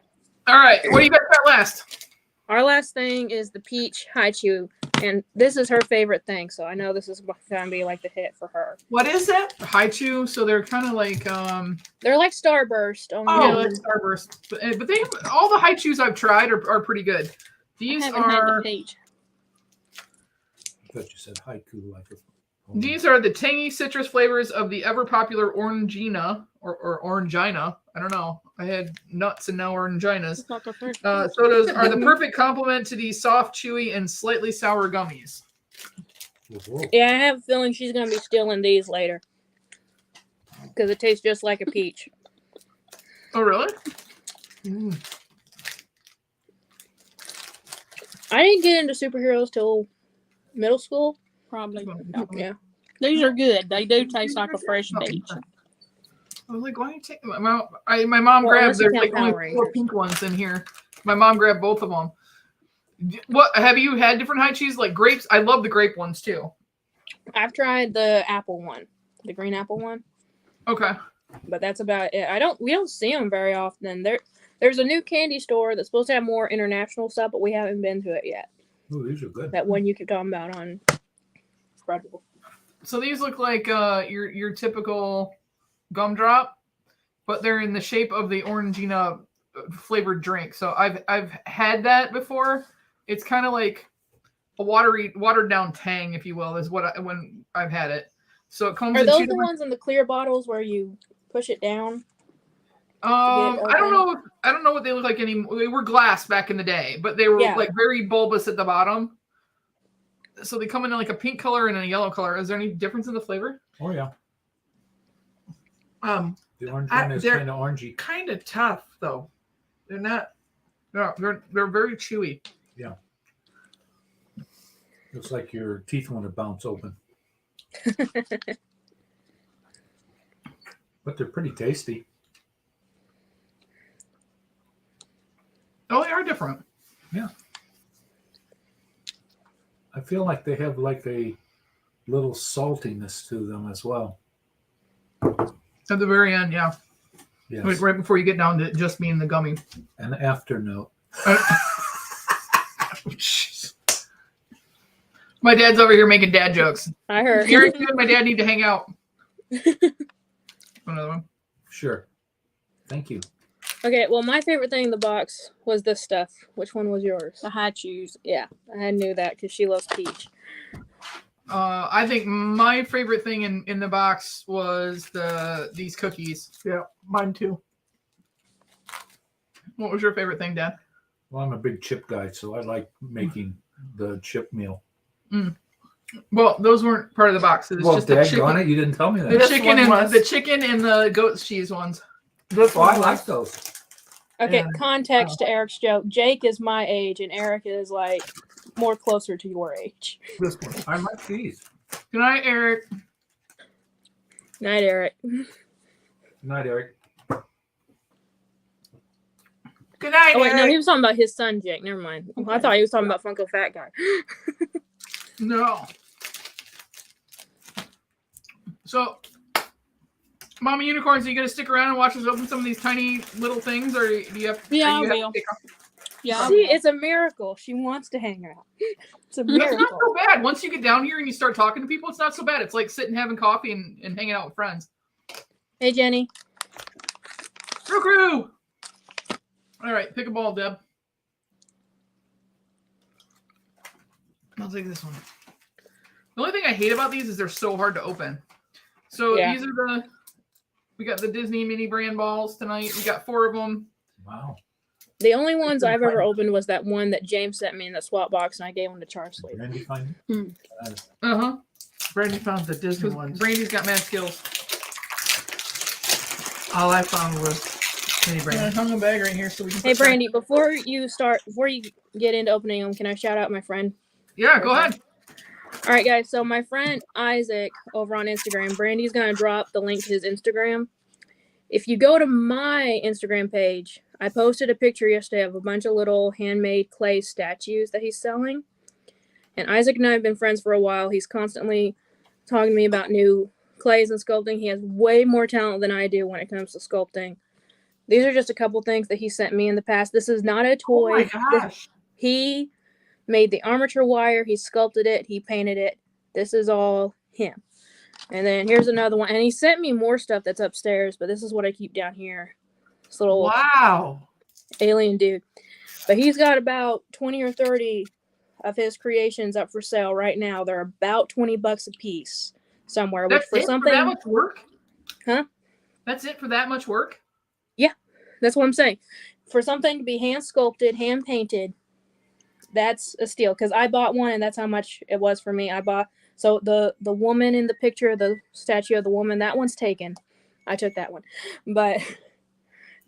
All right. What do you got last? Our last thing is the peach haichu, and this is her favorite thing, so I know this is going to be like the hit for her. What is it? Haichu. So they're kind of like they're like Starburst. like Starburst, but they all the Haichus I've tried are pretty good. These I haven't had the peach. I thought you said haiku like a. These are the tangy citrus flavors of the ever popular Orangina or Orangina. I don't know. I had nuts and now Oranginas. Sodas are the perfect complement to these soft, chewy, and slightly sour gummies. Yeah, I have a feeling she's going to be stealing these later. Because it tastes just like a peach. Oh, really? I didn't get into superheroes till middle school. Probably. Yeah. These are good. They do taste like a fresh peach. I was like, why are you taking my mom Well, grabbed unless you there's count like only Power 4 Rangers. pink ones in here. My mom grabbed both of them. What have you had different high cheese like grapes? I love the grape ones too. I've tried the apple one, the green apple one, Okay. but that's about it. We don't see them very often. There's a new candy store that's supposed to have more international stuff, but we haven't been to it yet. Ooh, these are good. That one you keep talking about on Spreadable. So these look like your typical gumdrop, but they're in the shape of the Orangina flavored drink. So I've had that before. It's kind of like a watered down Tang, if you will, is when I've had it. So it comes. Are in those two the ones in the clear bottles where you push it down? I don't know. I don't know what they look like anymore. They were glass back in the day, but they were like very bulbous at the bottom. So they come in like a pink color and a yellow color. Is there any difference in the flavor? Oh yeah. The orange I- one is they're- kind of orangey. Kind of tough though. They're not. No, they're very chewy. Looks like your teeth want to bounce open. But they're pretty tasty. Oh, they are different. Yeah. I feel like they have like a little saltiness to them as well. At the very end, yeah. Yes. Like right before you get down to just being the gummy. An afternote. My dad's over here making dad jokes. I heard. Eric, you and my dad need to hang out. Another one. Sure. Thank you. Okay, well, my favorite thing in the box was this stuff. Which one was yours? The high chews. Yeah, I knew that because she loves peach. I think my favorite thing in the box was these cookies. Yeah, mine too. What was your favorite thing, Dad? Well, I'm a big chip guy, so I like making the chip meal. Well, those weren't part of the box. It was Well, just the daggone chicken, it, you didn't tell me the that. This chicken one and was- the chicken and the goat's cheese ones. This Oh, I one like was those. Okay, And, context to Eric's joke. Jake is my age, and Eric is like more closer to your age. this one. I like these. Good night, Eric. Night, Eric. Good night, Eric. Good night, Oh wait, no, Eric. he was talking about his son, Jake. Never mind. I thought he was talking about Funko Fat Guy. No. So, Mama Unicorns, are you going to stick around and watch us open some of these tiny little things, or do you have? Yeah, or you I have will. to take off? Yeah, I See, will. it's a miracle. She wants to hang out. It's a It's not miracle. so bad. Once you get down here and you start talking to people, it's not so bad. It's like sitting having coffee and hanging out with friends. Hey, Jenny. Crew. All right, pick a ball, Deb. I'll take this one. The only thing I hate about these is they're so hard to open. So Yeah. these are we got the Disney mini brand balls tonight. We got 4 of them. Wow. The only ones I've ever opened was that one that James sent me in the swap box, and I gave one to Charsley. Randy find Hmm. Uh-huh. Brandy found the Disney Because ones. Brandy's got mad skills. All I found was mini I Brandy. hung a bag right here so we can Hey, put Brandy, before you get into opening them, can I shout out my friend? Yeah, go ahead. All right, guys. So my friend Isaac over on Instagram, Brandy's going to drop the link to his Instagram. If you go to my Instagram page, I posted a picture yesterday of a bunch of little handmade clay statues that he's selling. And Isaac and I have been friends for a while. He's constantly talking to me about new clays and sculpting. He has way more talent than I do when it comes to sculpting. These are just a couple things that he sent me in the past. This is not a Oh my toy. gosh. He made the armature wire. He sculpted it. He painted it. This is all him. And then here's another one. And he sent me more stuff that's upstairs, but this is what I keep down here. This little Wow. alien dude. But he's got about 20 or 30 of his creations up for sale right now. They're about $20 a piece somewhere. Which That's for it something, for that much work? Huh? That's it for that much work? that's what I'm saying. For something to be hand sculpted, hand painted, that's a steal. Because I bought one, and that's how much it was for me. So the woman in the picture, the statue of the woman, that one's taken. I took that one. But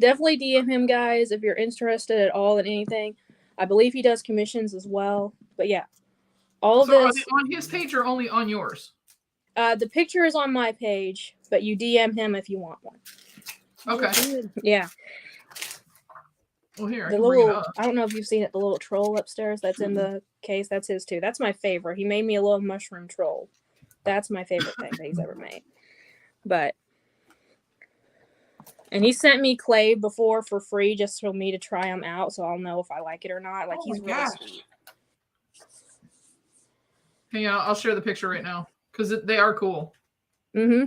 definitely DM him, guys, if you're interested at all in anything. I believe he does commissions as well. But yeah, all of So are this. they on his page or only on yours? The picture is on my page, but you DM him if you want one. Okay. Yeah. Well, here I The can bring it little, up. I don't know if you've seen it, the little troll upstairs that's in the case. That's his too. That's my favorite. He made me a little mushroom troll. That's my favorite thing that he's ever made. And he sent me clay before for free just for me to try them out, so I'll know if I like it or not. Like, Oh he's my really gosh. sweet. Hang on, I'll share the picture right now because they are cool. Mm-hmm.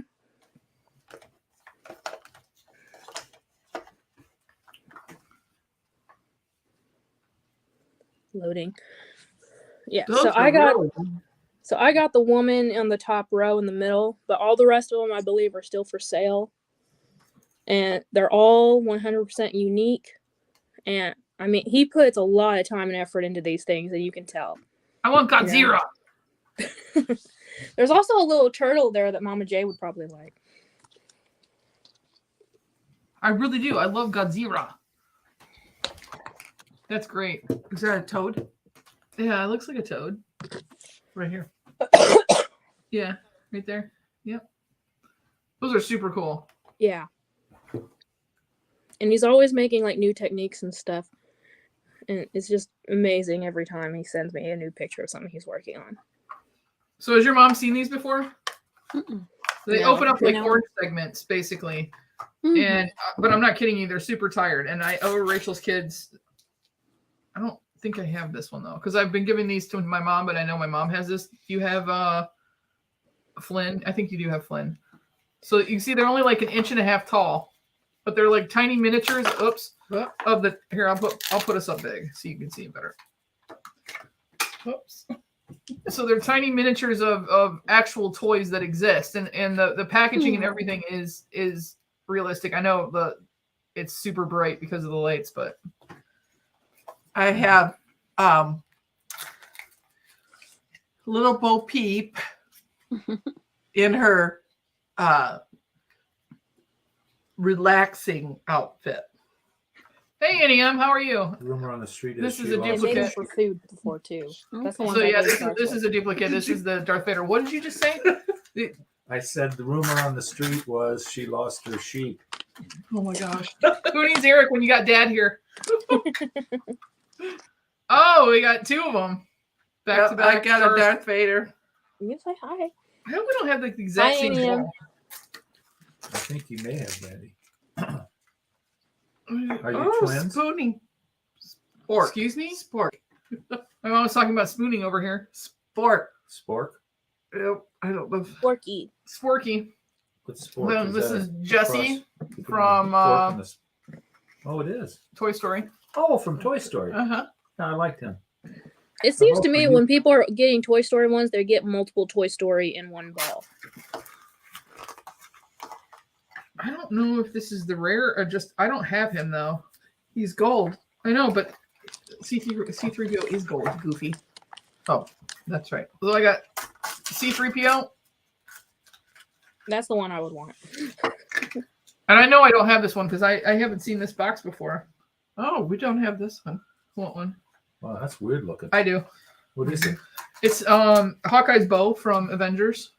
Loading. Yeah, Those so are I got really- the woman on the top row in the middle, but all the rest of them I believe are still for sale. And they're all 100% unique. And I mean, he puts a lot of time and effort into these things, and you can tell. I want You know? Godzilla. There's also a little turtle there that Mama J would probably like. I really do. I love Godzilla. That's great. Is that a toad? Yeah, it looks like a toad. Right here. Yeah, right there. Yep. Those are super cool. Yeah. And he's always making like new techniques and stuff. And it's just amazing every time he sends me a new picture of something he's working on. So has your mom seen these before? Mm-mm. They No. open up like No. orange segments, basically. Mhm. And but I'm not kidding you, they're super tired. And I owe Rachel's kids. I don't think I have this one though, because I've been giving these to my mom, but I know my mom has this. You have Flynn. I think you do have Flynn. So you can see they're only like 1.5 inches tall, but they're like tiny miniatures. Oops. Of the here, I'll put us up big so you can see it better. Oops. So they're tiny miniatures of actual toys that exist, and the packaging and everything is realistic. I know it's super bright because of the lights, but I have little Bo Peep in her relaxing outfit. hey, Annie M, how are you? Rumor on the street is This is she a lost They duplicate. made her them for sheep. food before too. That's the Okay. ones So I yeah, really this charged is with. a duplicate. This is the Darth Vader. What did you just say? I said the rumor on the street was she lost her sheep. Oh my gosh. Who needs Eric when you got Dad here? Oh, we got 2 of them. Back to back. I got Star- a Darth Vader. You can say hi. I hope we don't have the exact Hi, same Annie M. ball. I think you may have, Daddy. Are you twins? Spooning. Sport. Excuse me? Sport. My mom was talking about spooning over here. Sport. Spork? I don't know. Forky. Sporky. What's spork? Then this that is a Jessie cross between from, a fork and oh, it is. Toy Story. Oh, from Toy Story. Uh-huh. No, I liked him. It seems hope to me for you- when people are getting Toy Story ones, they get multiple Toy Story in one ball. I don't know if this is the rare or just I don't have him though. He's gold. I know, but C3PO is gold, goofy. Oh, that's right. So I got C3PO. That's the one I would want. And I know I don't have this one because I haven't seen this box before. Oh, we don't have this one. Want one? Wow, that's weird looking. I do. What is it? It's Hawkeye's bow from Avengers.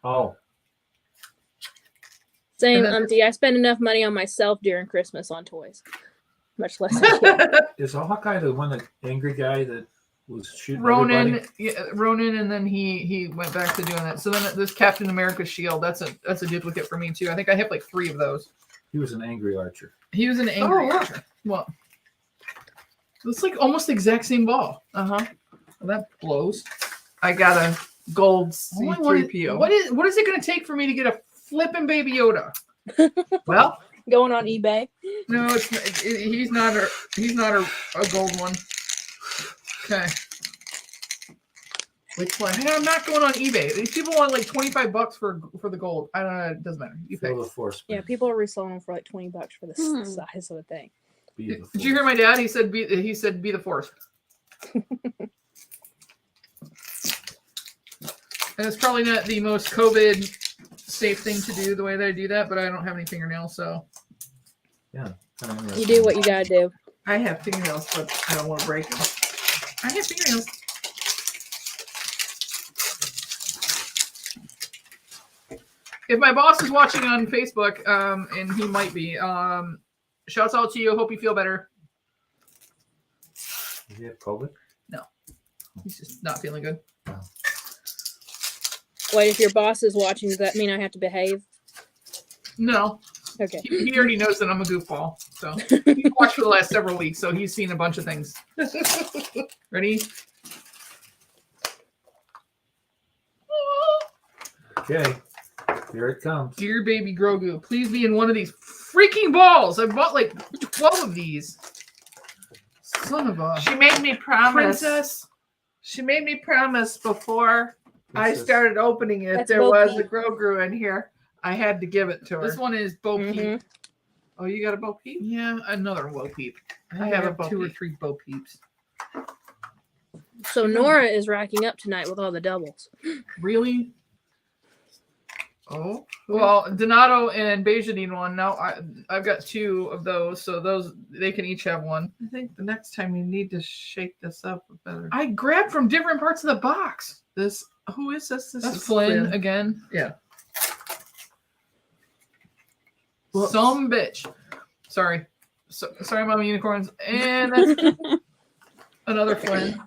Oh, Same, And then- Umpty. I spend enough money on myself during Christmas on toys. Much less a kid. is Hawkeye the one, the angry guy that was shooting Ronan, everybody? yeah, Ronan, and then he went back to doing that. So then this Captain America shield, that's a duplicate for me too. I think I have like 3 of those. He was an angry archer. He was an angry Oh, archer. Well, it's like almost the exact same ball. Uh-huh. Well, that blows. I got a gold All I want is- C3PO. what is it going to take for me to get a flipping Baby Yoda? Well, Going on eBay. No, he's not a gold one. Okay. which one? I'm not going on eBay. These people want like $25 for the gold. I don't know. It doesn't matter. You pay. Feel the force. Yeah, people are reselling them for like $20 for the Hmm. size of the thing. Be the Did you hear my dad? He said be the force. And it's probably not the most COVID safe thing to do the way they do that, but I don't have any fingernails, so You do what you gotta do. I have fingernails, but I don't want to break them. I have fingernails. If my boss is watching on Facebook, and he might be, shouts out to you. Hope you feel better. Does he have COVID? He's just not feeling good. Wait, if your boss is watching, does that mean I have to behave? No, Okay. he already knows that I'm a goofball. So he's watched for the last several weeks, so he's seen a bunch of things. Ready? Okay. Here it comes. Dear baby Grogu, please be in one of these freaking balls. I bought like 12 of these. Son of a She made me promise. princess. She made me promise before I Princess. started opening it. That's There Bo was Peep. a Grogu in here. I had to give it to her. This one is Bo Peep. Mhm. Oh, you got a Bo Peep? Yeah, another Bo Peep. I have a Bo 2 or Peep. 3 Bo Peeps. So Nora is racking up tonight with all the doubles. Really? Oh, Well, Donato and Beja need one. Now I've got 2 of those, so those they can each have one. I think the next time you need to shake this up better. I grabbed from different parts of the box. This, who is this? This That's is Flynn again. Yeah. Some bitch. Sorry. Sorry, Mama Unicorns. And that's another Flynn.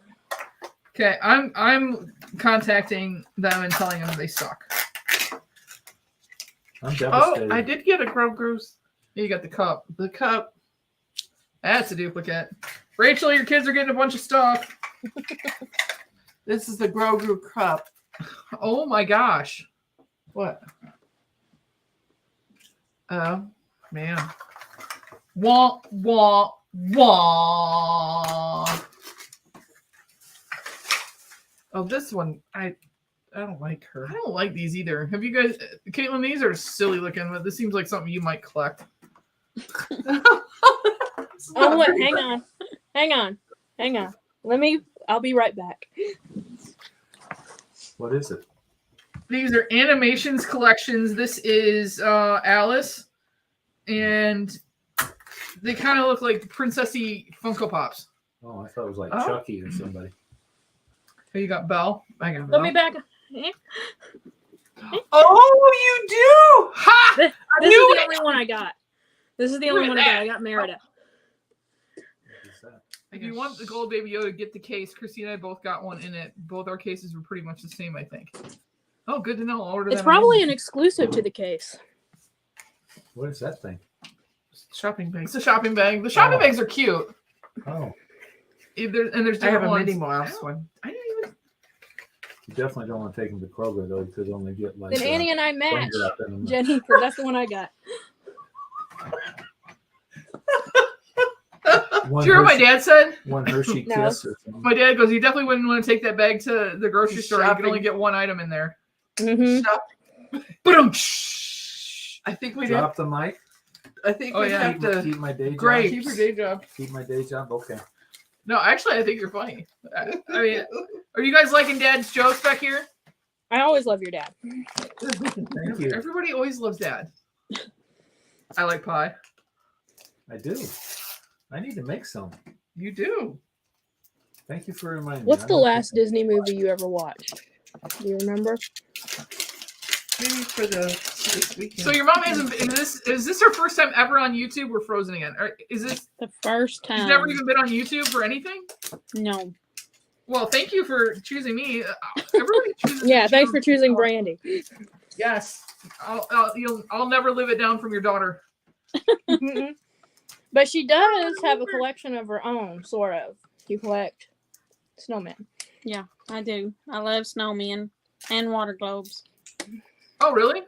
Okay, I'm contacting them and telling them they suck. I'm Oh, devastated. I did get a Grogu's. You got the cup. The cup. That's a duplicate. Rachel, your kids are getting a bunch of stuff. This is the Grogu cup. Oh my gosh. What? Oh, man. Wah, wah, wah. Oh, this one, I don't like her. I don't like these either. Have you guys, Caitlyn, these are silly looking, but this seems like something you might collect. Oh, what? Hang on. I'll be right back. What is it? These are animations collections. This is Alice, and they kind of look like princessy Funko Pops. Oh, I thought it was like Oh. Chucky or somebody. Oh, you got Belle. I got Let me back. Oh, you do! Ha! This is knew the it! only one I got. This is the Look only at one I got. that. I got Merida. What is that? If you want the gold Baby Yoda, get the case. Christy and I both got one in it. Both our cases were pretty much the same, I think. Oh, good to know. I'll order It's that probably online. an exclusive to the case. What is that thing? Shopping bag. It's a shopping bag. The shopping Oh. bags are cute. Oh, There's I have different a ones. Minnie Mouse one. I didn't even. you definitely don't want to take them to Kroger though, because they only get like. Then Annie and I match. Wrap in them. Jenny, because that's the one I got. One Do you hear what my Hershey- dad said? One Hershey No. Kiss or something. My dad goes, you definitely wouldn't want to take that bag to the grocery He's store. You can shopping. only get one item in there. Mm-hmm. Shop- Boom! I think we'd Drop the mic. I think Oh, we'd yeah. have to. Keep my day job. Great. Keep your day job. Keep my day job. Okay. No, actually, I think you're funny. I mean, are you guys liking Dad's jokes back here? I always love your dad. Thank you. Everybody always loves Dad. I like pie. I do. I need to make some. You do. Thank you for reminding me. What's I the don't last think Disney movie you ever watched? Do you remember? Maybe for this weekend. So your mom hasn't. Is this her first time ever on YouTube or Frozen again? Or is this? The first time. She's never even been on YouTube for anything. No. Well, thank you for choosing me. Everybody chooses. Yeah, thanks for choosing Brandy. Yes, I'll never live it down from your daughter. But she does have a collection of her own, sort of. You collect snowmen. Yeah, I do. I love snowmen and water globes. Oh, really?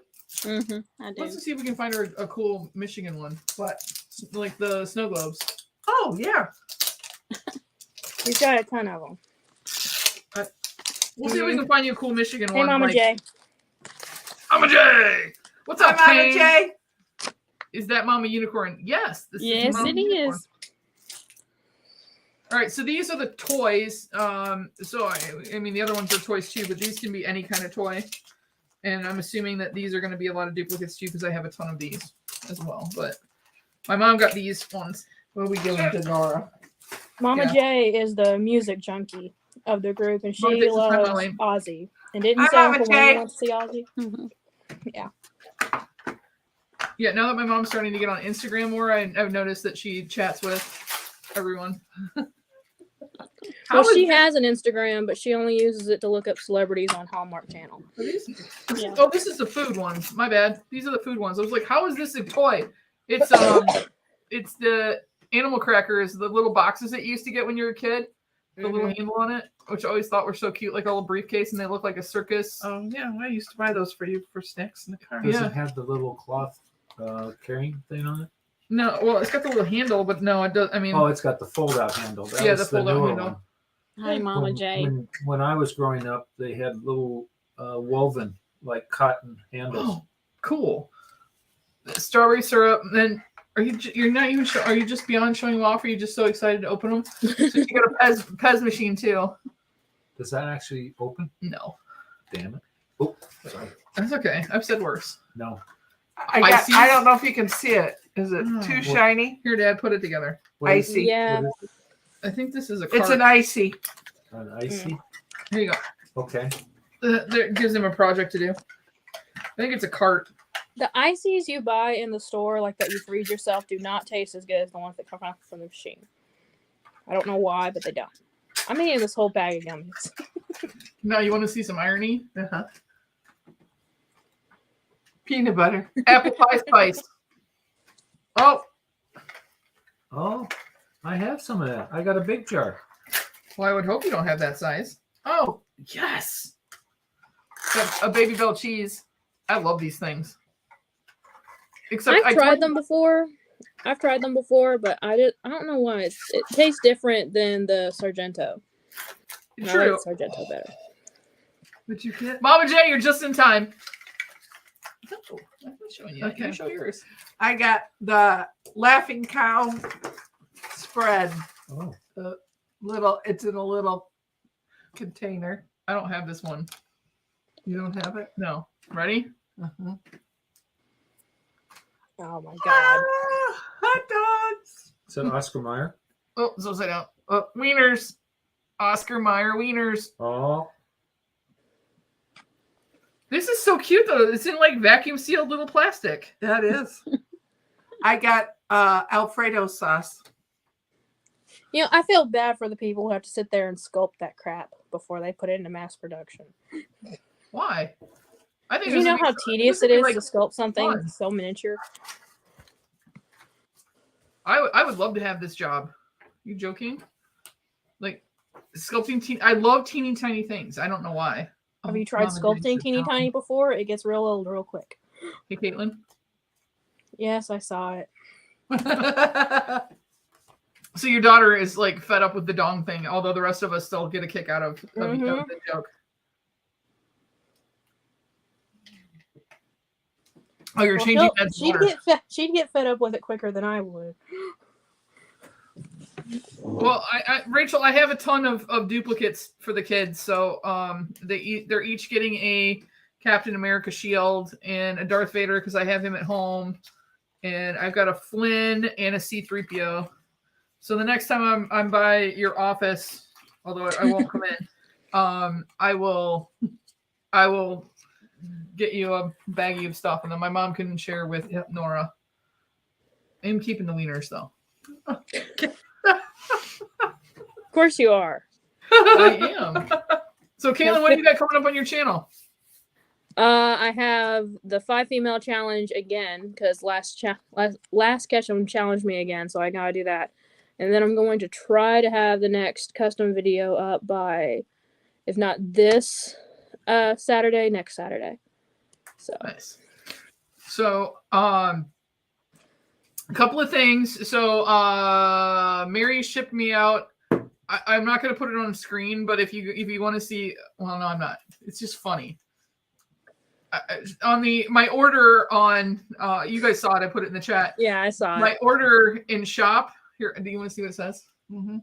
I do. Let's see if we can find her a cool Michigan one. What? Like the snow globes. Oh, yeah. She's got a ton of them. We'll see if we can find you a cool Michigan Hey, one. Mama like, J. Mama J! What's up, Hi, Mama Payne? J. Is that Mama Unicorn? Yes. This Yes, Mama it Unicorn. is. All right, so these are the toys. So I mean, the other ones are toys too, but these can be any kind of toy. And I'm assuming that these are going to be a lot of duplicates too, because I have a ton of these as well. But my mom got these ones. What are we giving to Nora? Mama Yeah. J is the music junkie of the group, and she Mama J's the friend loves Molly. Ozzy. And didn't Hi, say Mama Uncle J. Wayne wants to see Ozzy. Mhm. Yeah, now that my mom's starting to get on Instagram more, I've noticed that she chats with everyone. Well, she has an Instagram, but she only uses it to look up celebrities on Hallmark Channel. Yeah. Oh, this is the food ones. My bad. These are the food ones. I was like, how is this a toy? It's it's the animal crackers, the little boxes that you used to get when you were a kid, the little handle on it, which I always thought were so cute, like a little briefcase, and they look like a circus. Oh yeah, I used to buy those for you for snacks in the car. Does Yeah. it have the little cloth carrying thing on it? No, well, it's got the little handle, but no, it does. I mean, Oh, it's got the fold-out handle. That Yeah, was the fold-out newer handle. one. Hi, Mama J. When I was growing up, they had little woven, like cotton handles. oh, cool. Strawberry syrup. And then you're not even sure? Are you just beyond showing them off? Or are you just so excited to open them? So you got a Pez machine too. Does that actually open? No, Damn it. Oh, sorry. that's okay. I've said worse. No. I don't know if you can see it. Is it Oh. too shiny? Here, Dad, put it together. What is- Icy. Yeah. what is I think this is a cart. It's an icy. it? An icy? Here you go. Okay. That gives him a project to do. I think it's a cart. The ices you buy in the store, like that you freeze yourself, do not taste as good as the ones that come out from the machine. I don't know why, but they don't. I'm eating this whole bag of gummies. Now you want to see some irony? Uh-huh. Peanut butter. Apple pie spice. Oh, Oh, I have some of that. I got a big jar. well, I would hope you don't have that size. Oh, yes. Got a Baby Bell cheese. I love these things. Except I've tried them before. But I don't know why. It tastes different than the Sargento. And I True. like Sargento better. Would you get? Mama J, you're just in time. Oh, I'm not showing you. Okay. You show yours. I got the Laughing Cow spread. Oh, It's in a little container. I don't have this one. You don't have it? No. Ready? Uh-huh. Oh my god. Hot dogs. is that Oscar Mayer? Oh, it's upside down. Oh, wieners. Oscar Mayer wieners. Oh, This is so cute though. It's in like vacuum sealed little plastic. That is. I got Alfredo sauce. You know, I feel bad for the people who have to sit there and sculpt that crap before they put it into mass production. Why? I think You know how tedious it is like to sculpt something fun. so miniature? I would love to have this job. You joking? Like sculpting I love teeny tiny things. I don't know why. Have you tried Mama sculpting didn't sit teeny down. tiny before? It gets real old real quick. Hey Caitlin. Yes, I saw it. So your daughter is like fed up with the dong thing, although the rest of us still get a kick out of the joke. Oh, you're Well, changing no, Ed's water. she'd get fed up with it quicker than I would. Well, Rachel, I have a ton of duplicates for the kids. So they're each getting a Captain America shield and a Darth Vader because I have him at home, and I've got a Flynn and a C-3PO. So the next time I'm by your office, although I won't come in, I will get you a baggie of stuff, and then my mom can share with Nora. I'm keeping the wieners though. Of course you are. I am. So, Caitlin, what do you got coming up on your channel? I have the 5 female challenge again because last Ketchum challenged me again, so I gotta do that. And then I'm going to try to have the next custom video up by, if not this Saturday, next Saturday. So Nice. So, a couple of things. So, Mary shipped me out. I'm not going to put it on the screen, but if you want to see, well, no, I'm not. It's just funny. On my order on, you guys saw it. I put it in the chat. yeah, I saw My it. order in shop here. Do you want to see what it says? Mm-hmm.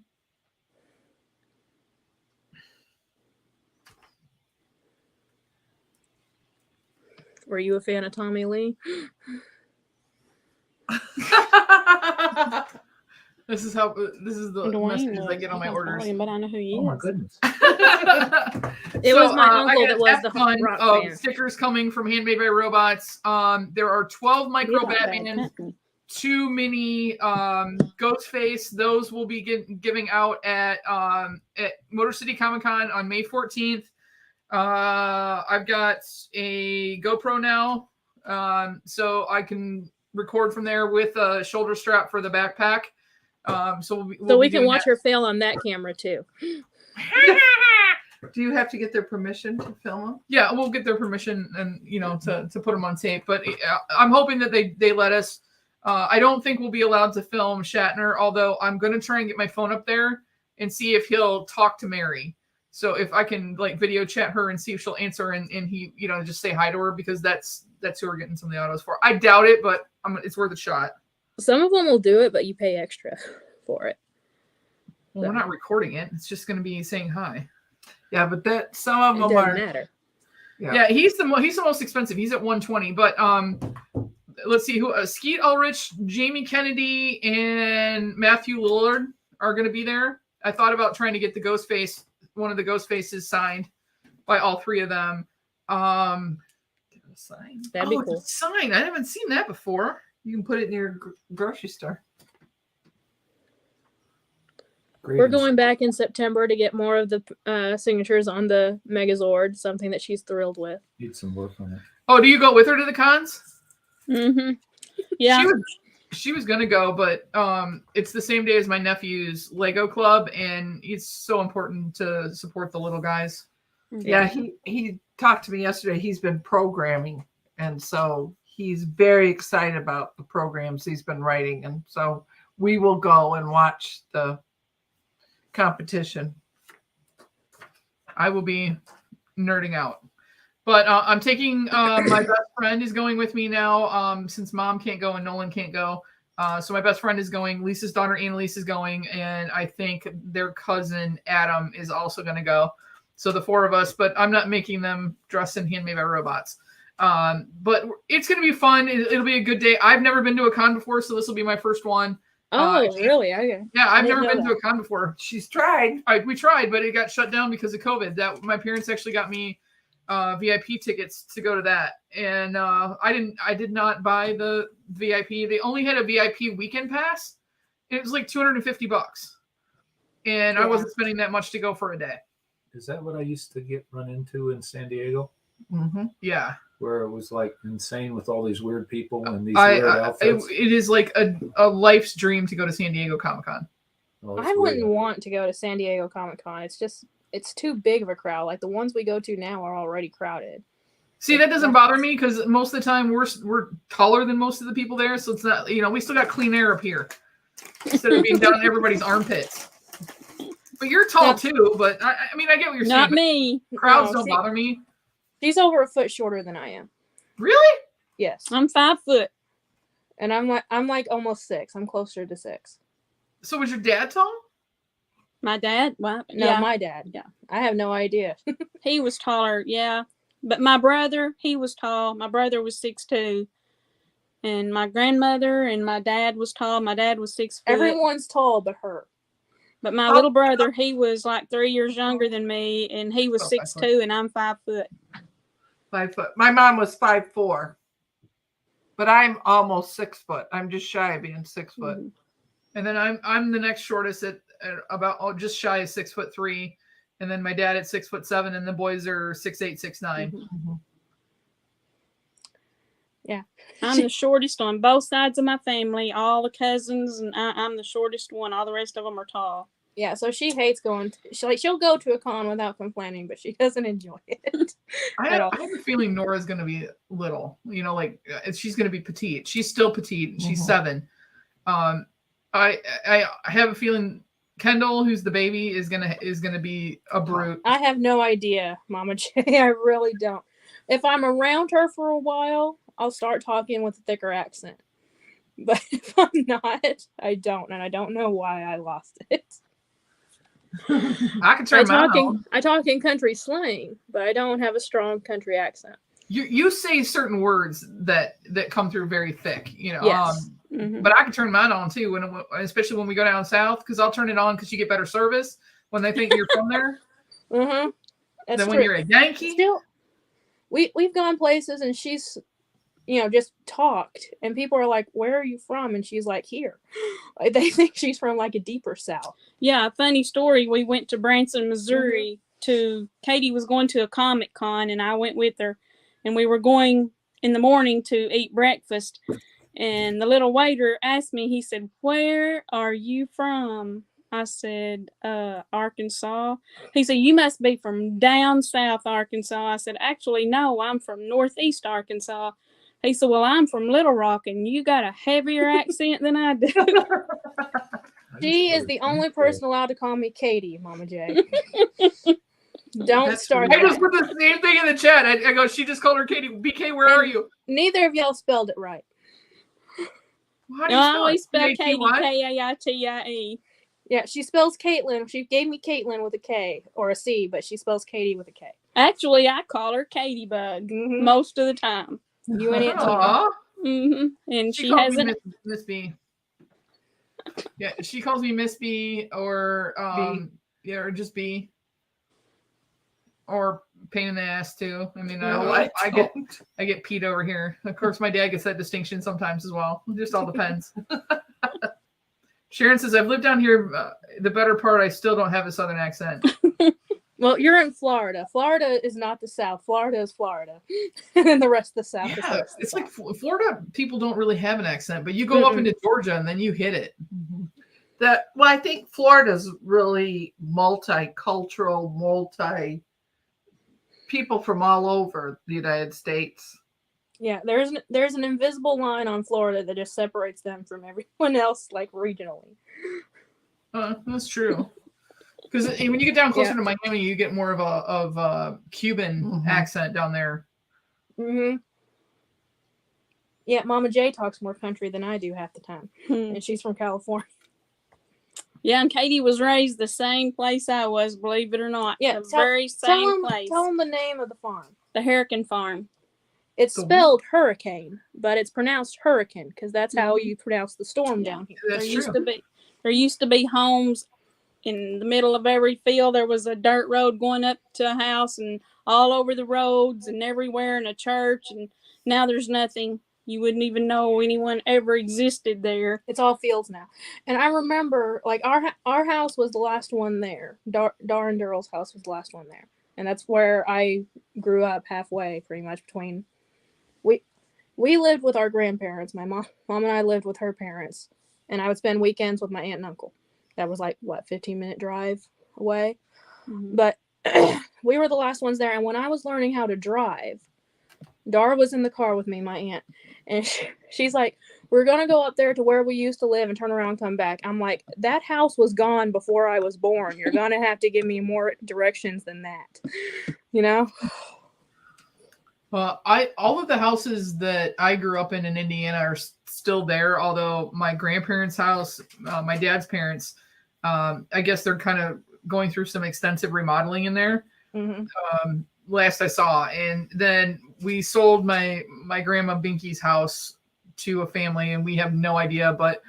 Were you a fan of Tommy Lee? This is the Dwayne messages I was. get on my can't orders. call him, but I know who he Oh my is. goodness. It was my I uncle got that was a the ton rock of fan. stickers coming from Handmade by Robots. There are 12 He micro like bad Batmans, company. 2 mini Ghostface. Those will be giving out at Motor City Comic Con on May 14th. I've got a GoPro now, so I can record from there with a shoulder strap for the backpack. So we can watch her fail on that camera too. Do you have to get their permission to film them? Yeah, we'll get their permission and to put them on tape. But I'm hoping that they let us. I don't think we'll be allowed to film Shatner, although I'm going to try and get my phone up there and see if he'll talk to Mary. So if I can like video chat her and see if she'll answer and he just say hi to her, because that's who we're getting some of the autos for. I doubt it, but it's worth a shot. Some of them will do it, but you pay extra for it. Well, we're not recording it. It's just going to be saying hi. Yeah, but some of It them doesn't are. matter. Yeah, he's the most expensive. He's at 120. But let's see who Skeet Ulrich, Jamie Kennedy, and Matthew Lillard are going to be there. I thought about trying to get one of the ghost faces signed by all 3 of them. Sign. That'd be cool. It's a sign. I haven't seen that before. You can put it in your grocery store. We're going back in September to get more of the signatures on the Megazord, something that she's thrilled with. Need some work on it. Oh, do you go with her to the cons? Mm-hmm. Yeah. She was gonna go, but it's the same day as my nephew's Lego club, and it's so important to support the little guys. Yeah, he talked to me yesterday. He's been programming, and so he's very excited about the programs he's been writing, and so we will go and watch the competition. I will be nerding out. But I'm taking my best friend is going with me now, since Mom can't go and Nolan can't go. So my best friend is going. Lisa's daughter Annalise is going, and I think their cousin Adam is also going to go. So the 4 of us, but I'm not making them dress in Handmade by Robots. But it's going to be fun. It'll be a good day. I've never been to a con before, so this will be my first one. Oh, really? Okay. Yeah, I've never didn't been know to a con before. She's tried. We tried, but it got shut down because of COVID. That my parents actually got me VIP tickets to go to that, and I did not buy the VIP. They only had a VIP weekend pass, and it was like $250, and I wasn't spending that much to go for a day. Is that what I used to run into in San Diego? Mm-hmm. Yeah, where it was like insane with all these weird people and these weird outfits. It is like a life's dream to go to San Diego Comic-Con. Oh, I wouldn't want to go to San Diego Comic-Con. It's too big of a crowd. Like the ones we go to now are already crowded. See, that doesn't bother me because most of the time we're taller than most of the people there, so it's not, we still got clean air up here instead of being down in everybody's armpits. But you're tall too. But I mean, I get what you're saying. Not me. Crowds don't bother me. She's over a foot shorter than I am. Really? Yes. I'm 5 foot. And I'm like almost 6. I'm closer to 6. So was your dad tall? My dad? Well, No, yeah. my dad. Yeah. I have no idea. He was taller, yeah. But my brother, he was tall. My brother was 6'2". And my grandmother and my dad was tall. My dad was 6 foot. Everyone's tall but her. But my little brother, he was like 3 years younger than me, and he was 6'2", and I'm 5 foot. 5 foot. My mom was 5'4", but I'm almost 6 foot. I'm just shy of being 6 foot. Mm-hmm. And then I'm the next shortest at about just shy of 6'3", and then my dad at 6'7", and the boys are 6'8", 6'9". Mm-hmm. Yeah. I'm the shortest on both sides of my family, all the cousins, and I'm the shortest one. All the rest of them are tall. Yeah, so she hates going. She'll go to a con without complaining, but she doesn't enjoy it. I have a feeling Nora's going to be little. She's going to be petite. She's still petite. She's 7. I have a feeling Kendall, who's the baby, is gonna be a brute. I have no idea, Mama J. I really don't. If I'm around her for a while, I'll start talking with a thicker accent. But if I'm not, I don't, and I don't know why I lost it. I can turn I talk in country slang, but I don't have a strong country accent. You say certain words that come through very thick. Yes. Mhm. But I can turn mine on too, especially when we go down south, because I'll turn it on because you get better service when they think you're from there Mm-hmm. That's than when true. you're a Yankee. Still, we've gone places and she's, just talked, and people are like, "Where are you from?" And she's like, "Here." Like, they think she's from like a deeper south. Yeah, a funny story. We went to Branson, Missouri Katie was going to a Comic Con and I went with her, and we were going in the morning to eat breakfast. And the little waiter asked me, he said, "Where are you from?" I said, Arkansas. He said, "You must be from down south Arkansas." I said, "Actually, no, I'm from northeast Arkansas." He said, "Well, I'm from Little Rock and you got a heavier accent than I do." She is the only person allowed to call me Katie, Mama J. Don't That's start I that. just put the same thing in the chat. I go, she just called her Katie. BK, where are you? Neither of y'all spelled it right. How do No, you I spell always it? spell Katie, K-A-T-Y? Kaitie. Yeah, she spells Caitlyn. She gave me Caitlyn with a K or a C, but she spells Katie with a K. Actually, I call her Katie Bug Mhm. most of the time. You and Aunt Tina. Aw. And She she calls me hasn't. Miss B. Yeah, she calls me Miss B or B. or just B. Or pain in the ass too. I mean, No, I I get don't. I get Pete over here. Of course, my dad gets that distinction sometimes as well. It just all depends. Sharon says, "I've lived down here the better part. I still don't have a southern accent." Well, you're in Florida. Florida is not the South. Florida is Florida. And then the rest of the South is the Yeah, rest of the it's like South. Florida people don't really have an accent, but you go up into Georgia and then you hit it. I think Florida's really multicultural, people from all over the United States. Yeah, there's an invisible line on Florida that just separates them from everyone else, like regionally. That's true. Because when you get down closer Yeah. to Miami, you get more of a Cuban accent down there. Mm-hmm. Yeah, Mama J talks more country than I do half the time, and she's from California. Yeah, and Katie was raised the same place I was, believe it or not. Yeah, the very same place. Tell them the name of the farm. The Hurricane Farm. It's spelled hurricane, but it's pronounced hurricane because that's how you pronounce the storm down here. That's There used to be homes in the middle of every field. There was a dirt road going up to a house, and all over the roads and everywhere, in a church. And now there's nothing. You wouldn't even know anyone ever existed there. It's all fields now. And I remember, like, our house was the last one there. Dar and Daryl's house was the last one there. And that's where I grew up halfway, pretty much, between... We lived with our grandparents. My mom and I lived with her parents. And I would spend weekends with my aunt and uncle. That was like, 15-minute drive away? Mm-hmm. But we were the last ones there. And when I was learning how to drive, Dara was in the car with me, my aunt. And she's like, "We're going to go up there to where we used to live and turn around and come back." I'm like, "That house was gone before I was born. You're going to have to give me more directions than that." You know? All of the houses that I grew up in Indiana are still there. Although my grandparents' house, my dad's parents, I guess they're kind of going through some extensive remodeling in there. Mm-hmm. Last I saw, and then we sold my grandma Binky's house to a family, and we have no idea. But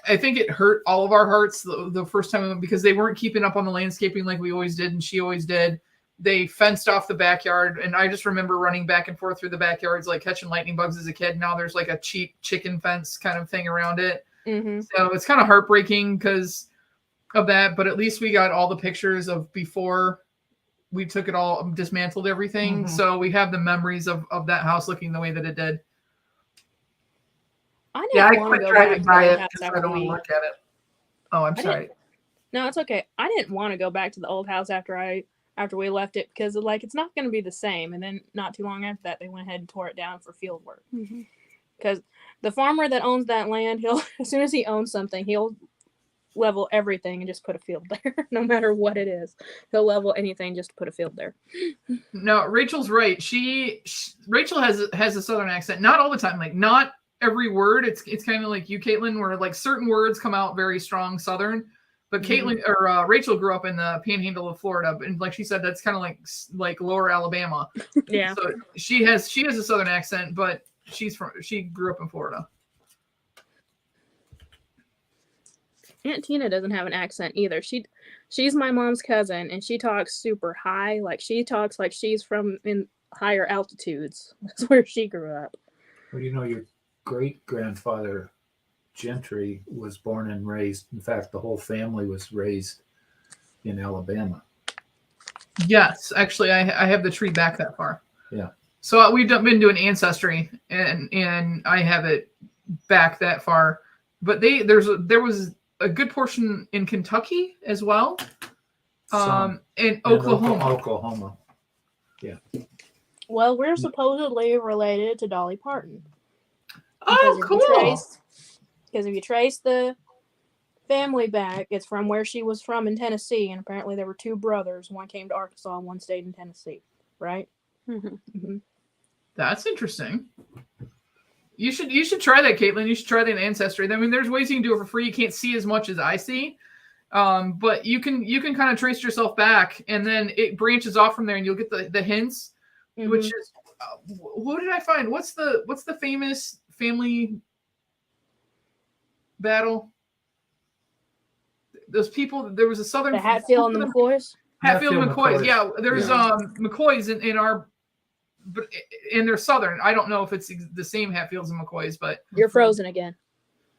I think it hurt all of our hearts the first time because they weren't keeping up on the landscaping like we always did, and she always did. They fenced off the backyard, and I just remember running back and forth through the backyards like catching lightning bugs as a kid. Now there's like a cheap chicken fence kind of thing around it. Mm-hmm. So it's kind of heartbreaking because of that, but at least we got all the pictures of before we took it all, dismantled everything. So we have the memories of that house looking the way that it did. I quit driving by it because I don't want to look at it. Oh, I'm sorry. No, it's okay. I didn't want to go back to the old house after we left it because it's not going to be the same. And then not too long after that, they went ahead and tore it down for field work. Because the farmer that owns that land, as soon as he owns something, he'll level everything and just put a field there, no matter what it is. He'll level anything just to put a field there. No, Rachel's right. Rachel has a southern accent, not all the time, like not every word. It's kind of like you, Caitlyn, where like certain words come out very strong southern. But Caitlyn or Rachel grew up in the Panhandle of Florida, and like she said, that's kind of like lower Alabama. Yeah. So she has a southern accent, but she grew up in Florida. Aunt Tina doesn't have an accent either. She's my mom's cousin, and she talks super high. Like she talks like she's from in higher altitudes. That's where she grew up. Well, you know, your great grandfather Gentry was born and raised. In fact, the whole family was raised in Alabama. Yes, actually, I have the tree back that far. Yeah. So we've been doing Ancestry, and I have it back that far. But there was a good portion in Kentucky as well, in Oklahoma. Oklahoma. Yeah. Well, we're supposedly related to Dolly Parton. Oh, cool. Because if you trace the family back, it's from where she was from in Tennessee, and apparently there were two brothers. One came to Arkansas, and one stayed in Tennessee, right? Mm-hmm. That's interesting. You should try that, Caitlyn. You should try that in Ancestry. I mean, there's ways you can do it for free. You can't see as much as I see, but you can kind of trace yourself back, and then it branches off from there, and you'll get the hints, which is what did I find? What's the famous family battle? Those people. There was a southern. The Hatfield and the McCoys. Hatfield and McCoys. Yeah, there's McCoys in our. But and they're southern. I don't know if it's the same Hatfields and McCoys, but you're frozen again.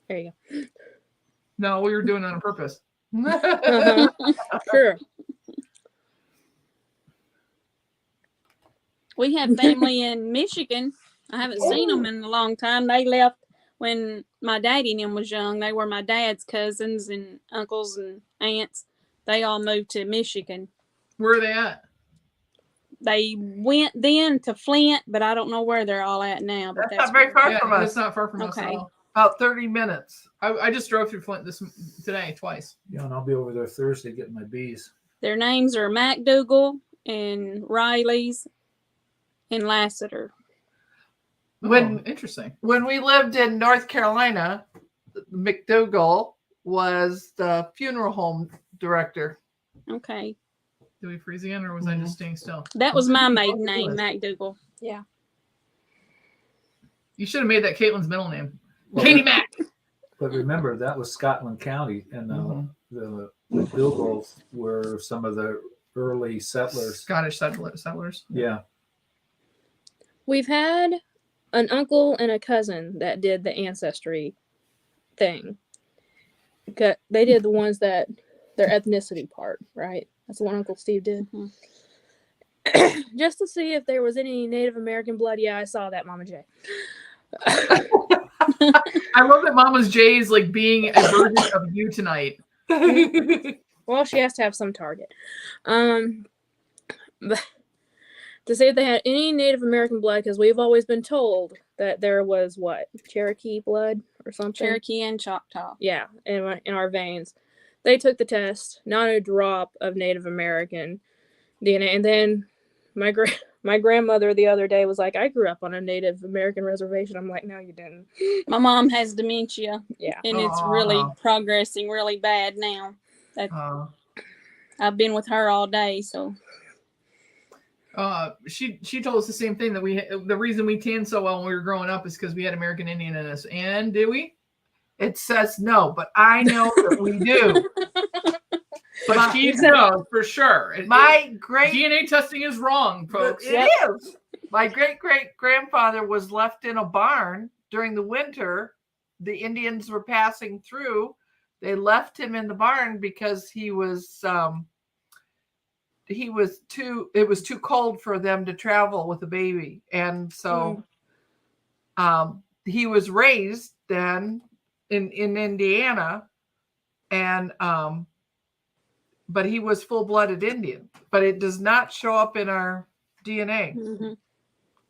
There you go. No, we were doing it on purpose. Sure. We have family in Michigan. I haven't seen them in a long time. They left when my daddy and them was young. They were my dad's cousins and uncles and aunts. They all moved to Michigan. Where are they at? They went then to Flint, but I don't know where they're all at now. But That's not very far from us. It's not far from us at all. About 30 minutes. I just drove through Flint today twice. Yeah, and I'll be over there Thursday getting my bees. Their names are MacDougall and Riley's and Lassiter. Interesting. When we lived in North Carolina, McDougall was the funeral home director. Okay. Did we freeze again, or was I just staying still? That was my maiden name, MacDougall. Yeah. You should have made that Caitlyn's middle name. Katie Mac. But remember, that was Scotland County, and the McDougalls were some of the early settlers. Scottish settlers. Yeah. We've had an uncle and a cousin that did the Ancestry thing. They did the ones that their ethnicity part, right? That's the one Uncle Steve did. Mm-hmm. Just to see if there was any Native American blood. Yeah, I saw that, Mama J. I love that Mama's J is like being a version of you tonight. Well, she has to have some target. But to see if they had any Native American blood, because we've always been told that there was Cherokee blood or something. Cherokee and Choctaw. Yeah, in our veins. They took the test, not a drop of Native American DNA. And then my grandmother the other day was like, I grew up on a Native American reservation. I'm like, no, you didn't. My mom has dementia. Yeah. And it's really progressing really bad now. I've been with her all day, so. She told us the same thing, that the reason we tanned so well when we were growing up is because we had American Indian in us. And did we? It says no, but I know that we do. But she knows for sure. My great DNA testing is wrong, folks. It is. My great-great-grandfather was left in a barn during the winter. The Indians were passing through. They left him in the barn because it was too cold for them to travel with a baby. And so he was raised then in Indiana, and but he was full-blooded Indian, but it does not show up in our DNA. Mm-hmm.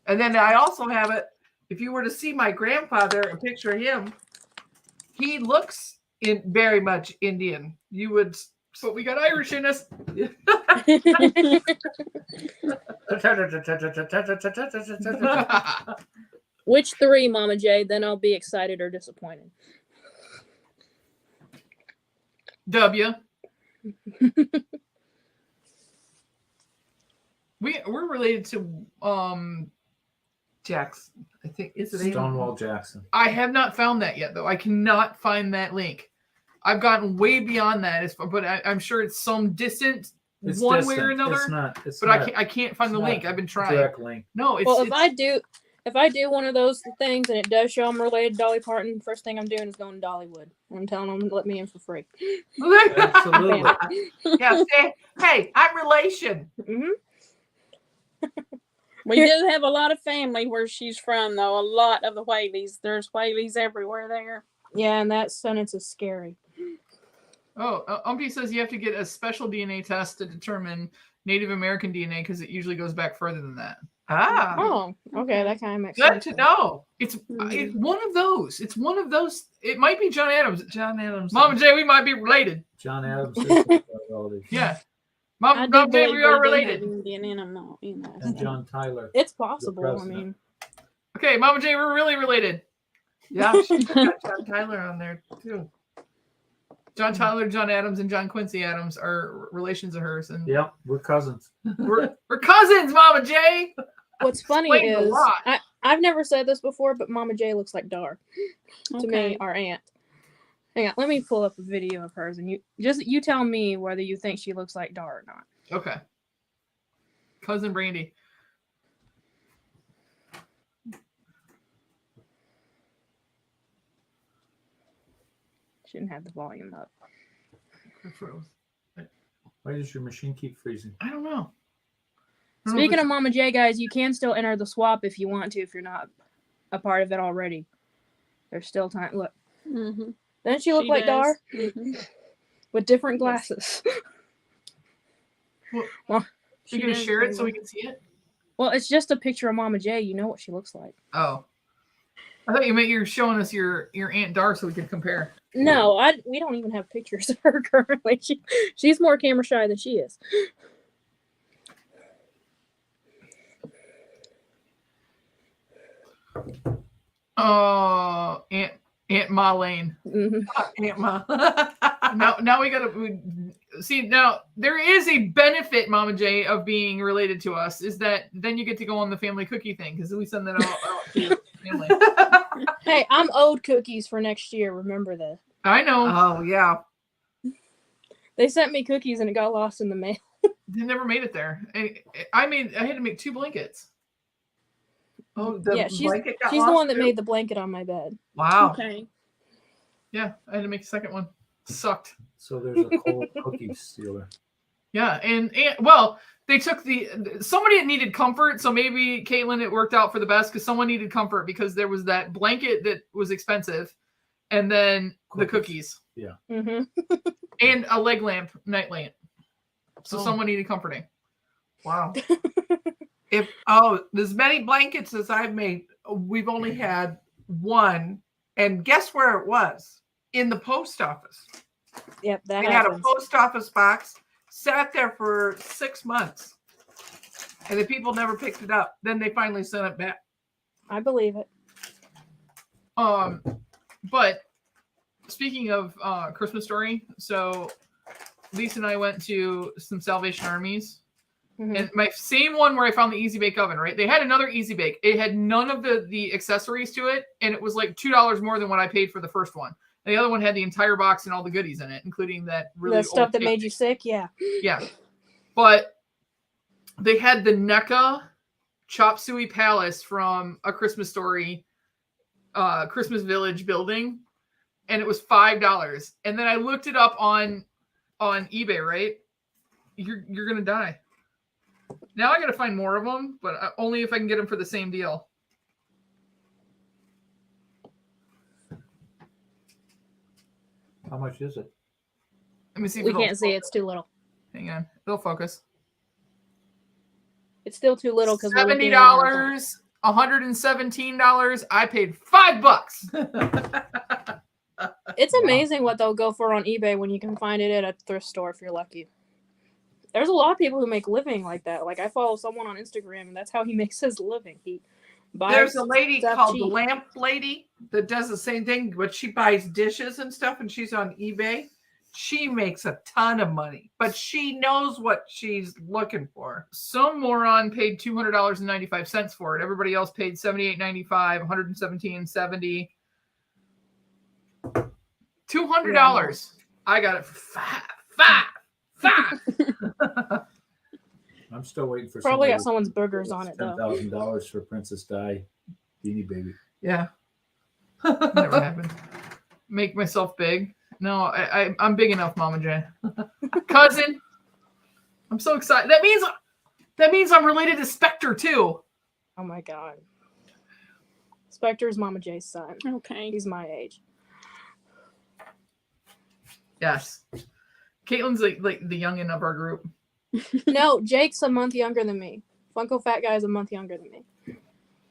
And then I also have it, if you were to see my grandfather and picture him, he looks very much Indian. You would, but we got Irish in us. Which three, Mama J? Then I'll be excited or disappointed. W. We're related to Jackson. I think is it Stonewall Jackson. I have not found that yet, though. I cannot find that link. I've gotten way beyond that. But I'm sure it's some distant It's one distant. way or another. It's not. It's but not, I can't find the it's link. not I've been trying. direct link. No, it's Well, it's, if I do one of those things and it does show I'm related to Dolly Parton, first thing I'm doing is going to Dollywood. I'm telling them to let me in for free. Absolutely. Yeah, say, hey, I'm relation. Hmm. We do have a lot of family where she's from, though. A lot of the Whaleys. There's Whaleys everywhere there. Yeah, and that sentence is scary. Umpy says you have to get a special DNA test to determine Native American DNA because it usually goes back further than that. Ah, Oh, okay, that kind of makes good sense. to know. It's one of those. It's one of those. It might be John Adams. John Adams. Mom and Jay, we might be related. John Adams is relative. Yeah. I Mom do and Jay, believe we are do have related. Indian in them, though, you know. And John Tyler. It's possible. I president. mean, Okay, Mom and Jay, we're really related. Yeah, she's got John Tyler on there too. John Tyler, John Adams, and John Quincy Adams are relations of hers, and Yep, we're cousins. we're cousins, Mom and Jay. what's funny Explains a is lot. I've never said this before, but Mama J looks like Dar to me, Okay. our aunt. Hang on, let me pull up a video of hers, and you tell me whether you think she looks like Dar or not. Okay. Cousin Brandy. Shouldn't have the volume up. Why does your machine keep freezing? I don't know. Speaking of Mama J, guys, you can still enter the swap if you want to, if you're not a part of it already. There's still time. Look, Mm-hmm. doesn't she look like Dar Mm-hmm. with different glasses? You're She gonna does share it do so we that. can see it? Well, it's just a picture of Mama J. You know what she looks like. Oh. I thought you meant you were showing us your Aunt Dar so we could compare. No, we don't even have pictures of her currently. She's more camera shy than she is. Oh, Aunt Ma Lane. Hmm. Aunt Ma. Now we gotta see. Now there is a benefit, Mama J, of being related to us. Is that then you get to go on the family cookie thing because we send that out to the family. Hey, I'm owed cookies for next year. Remember that. I know. Oh yeah. They sent me cookies and it got lost in the mail. They never made it there. I had to make 2 blankets. Oh, the Yeah, she's blanket got the lost one that too? made the blanket on my bed. Wow. Okay. Yeah, I had to make a second one. Sucked. So there's a cold cookie stealer. Yeah, and well, they took somebody that needed comfort, so maybe Caitlyn, it worked out for the best because someone needed comfort because there was that blanket that was expensive, and then the cookies Mm-hmm. and a leg lamp, night lamp. So Oh. someone needed comforting. Wow. As many blankets as I've made, we've only had one. And guess where it was? In the post office. Yep, that It had a happens. post office box, sat there for 6 months. And the people never picked it up. Then they finally sent it back. I believe it. But speaking of Christmas Story, so Lisa and I went to some Salvation Armies. Mhm. And my same one where I found the Easy Bake Oven, right? They had another Easy Bake. It had none of the accessories to it, and it was like $2 more than what I paid for the first one. And the other one had the entire box and all the goodies in it, including that really The stuff old that tape. made you sick, yeah. Yeah. But they had the NECA Chop Suey Palace from A Christmas Story, Christmas Village building, and it was $5. And then I looked it up on eBay, right? You're gonna die. Now I gotta find more of them, but only if I can get them for the same deal. How much is it? Let me see if We it'll can't see it. focus. It's too little. Hang on, it'll focus. It's still too little because $70, $117. I paid $5. It's amazing what they'll go for on eBay when you can find it at a thrift store if you're lucky. There's a lot of people who make living like that. Like I follow someone on Instagram and that's how he makes his living. He buys There's a lady stuff called cheap. the Lamp Lady that does the same thing, but she buys dishes and stuff, and she's on eBay. She makes a ton of money, but she knows what she's looking for. Some moron paid $200.95 for it. Everybody else paid $78.95, $117.70. $200. I got it for $5. I'm still waiting for Probably got somebody someone's boogers on it though. $10,000 for Princess Di Beanie Baby. Yeah. Never happened. Make myself big. No, I'm big enough, Mama J. Cousin. I'm so excited. That means I'm related to Spectre too. Oh my god. Spectre's Mama J's son. Okay. He's my age. Yes. Caitlyn's like the youngin' of our group. No, Jake's a month younger than me. Funko Fat Guy is a month younger than me.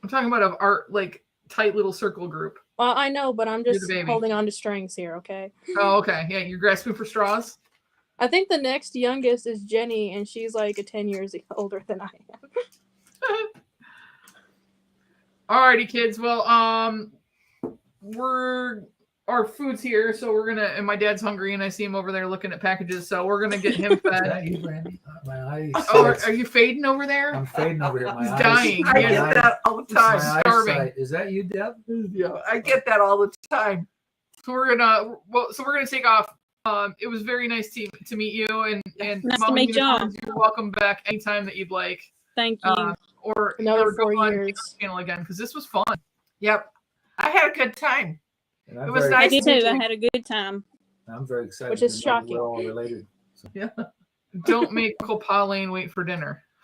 I'm talking about of our like tight little circle group. Well, I know, but I'm You're just the baby. holding on to strings here, okay? Oh, okay. Yeah, you're grasping for straws. I think the next youngest is Jenny, and she's like 10 years older than I am. Alrighty, kids. Well, our food's here, so we're gonna. And my dad's hungry, and I see him over there looking at packages, so we're gonna get him Is fed. that you, Brandy? My eyes. Oh, are you fading over there? I'm fading over here. My He's eyes. dying. I My get eyes- that all the It's time. my starving. eyesight. Is that you, Deb? Yeah, I get that all the time. So we're gonna take off. It was very nice to meet you, and Nice to Mama meet y'all. Unicorns, you're welcome back anytime that you'd like. Thank you. Or Another go 4 on years. Nick's channel again because this was fun. Yep. I had a good time. And I'm It was very, I nice did to meet too. I you. had a good time. I'm very excited. Which is to know that shocking. We're all related. Don't make Uncle Pauline wait for dinner.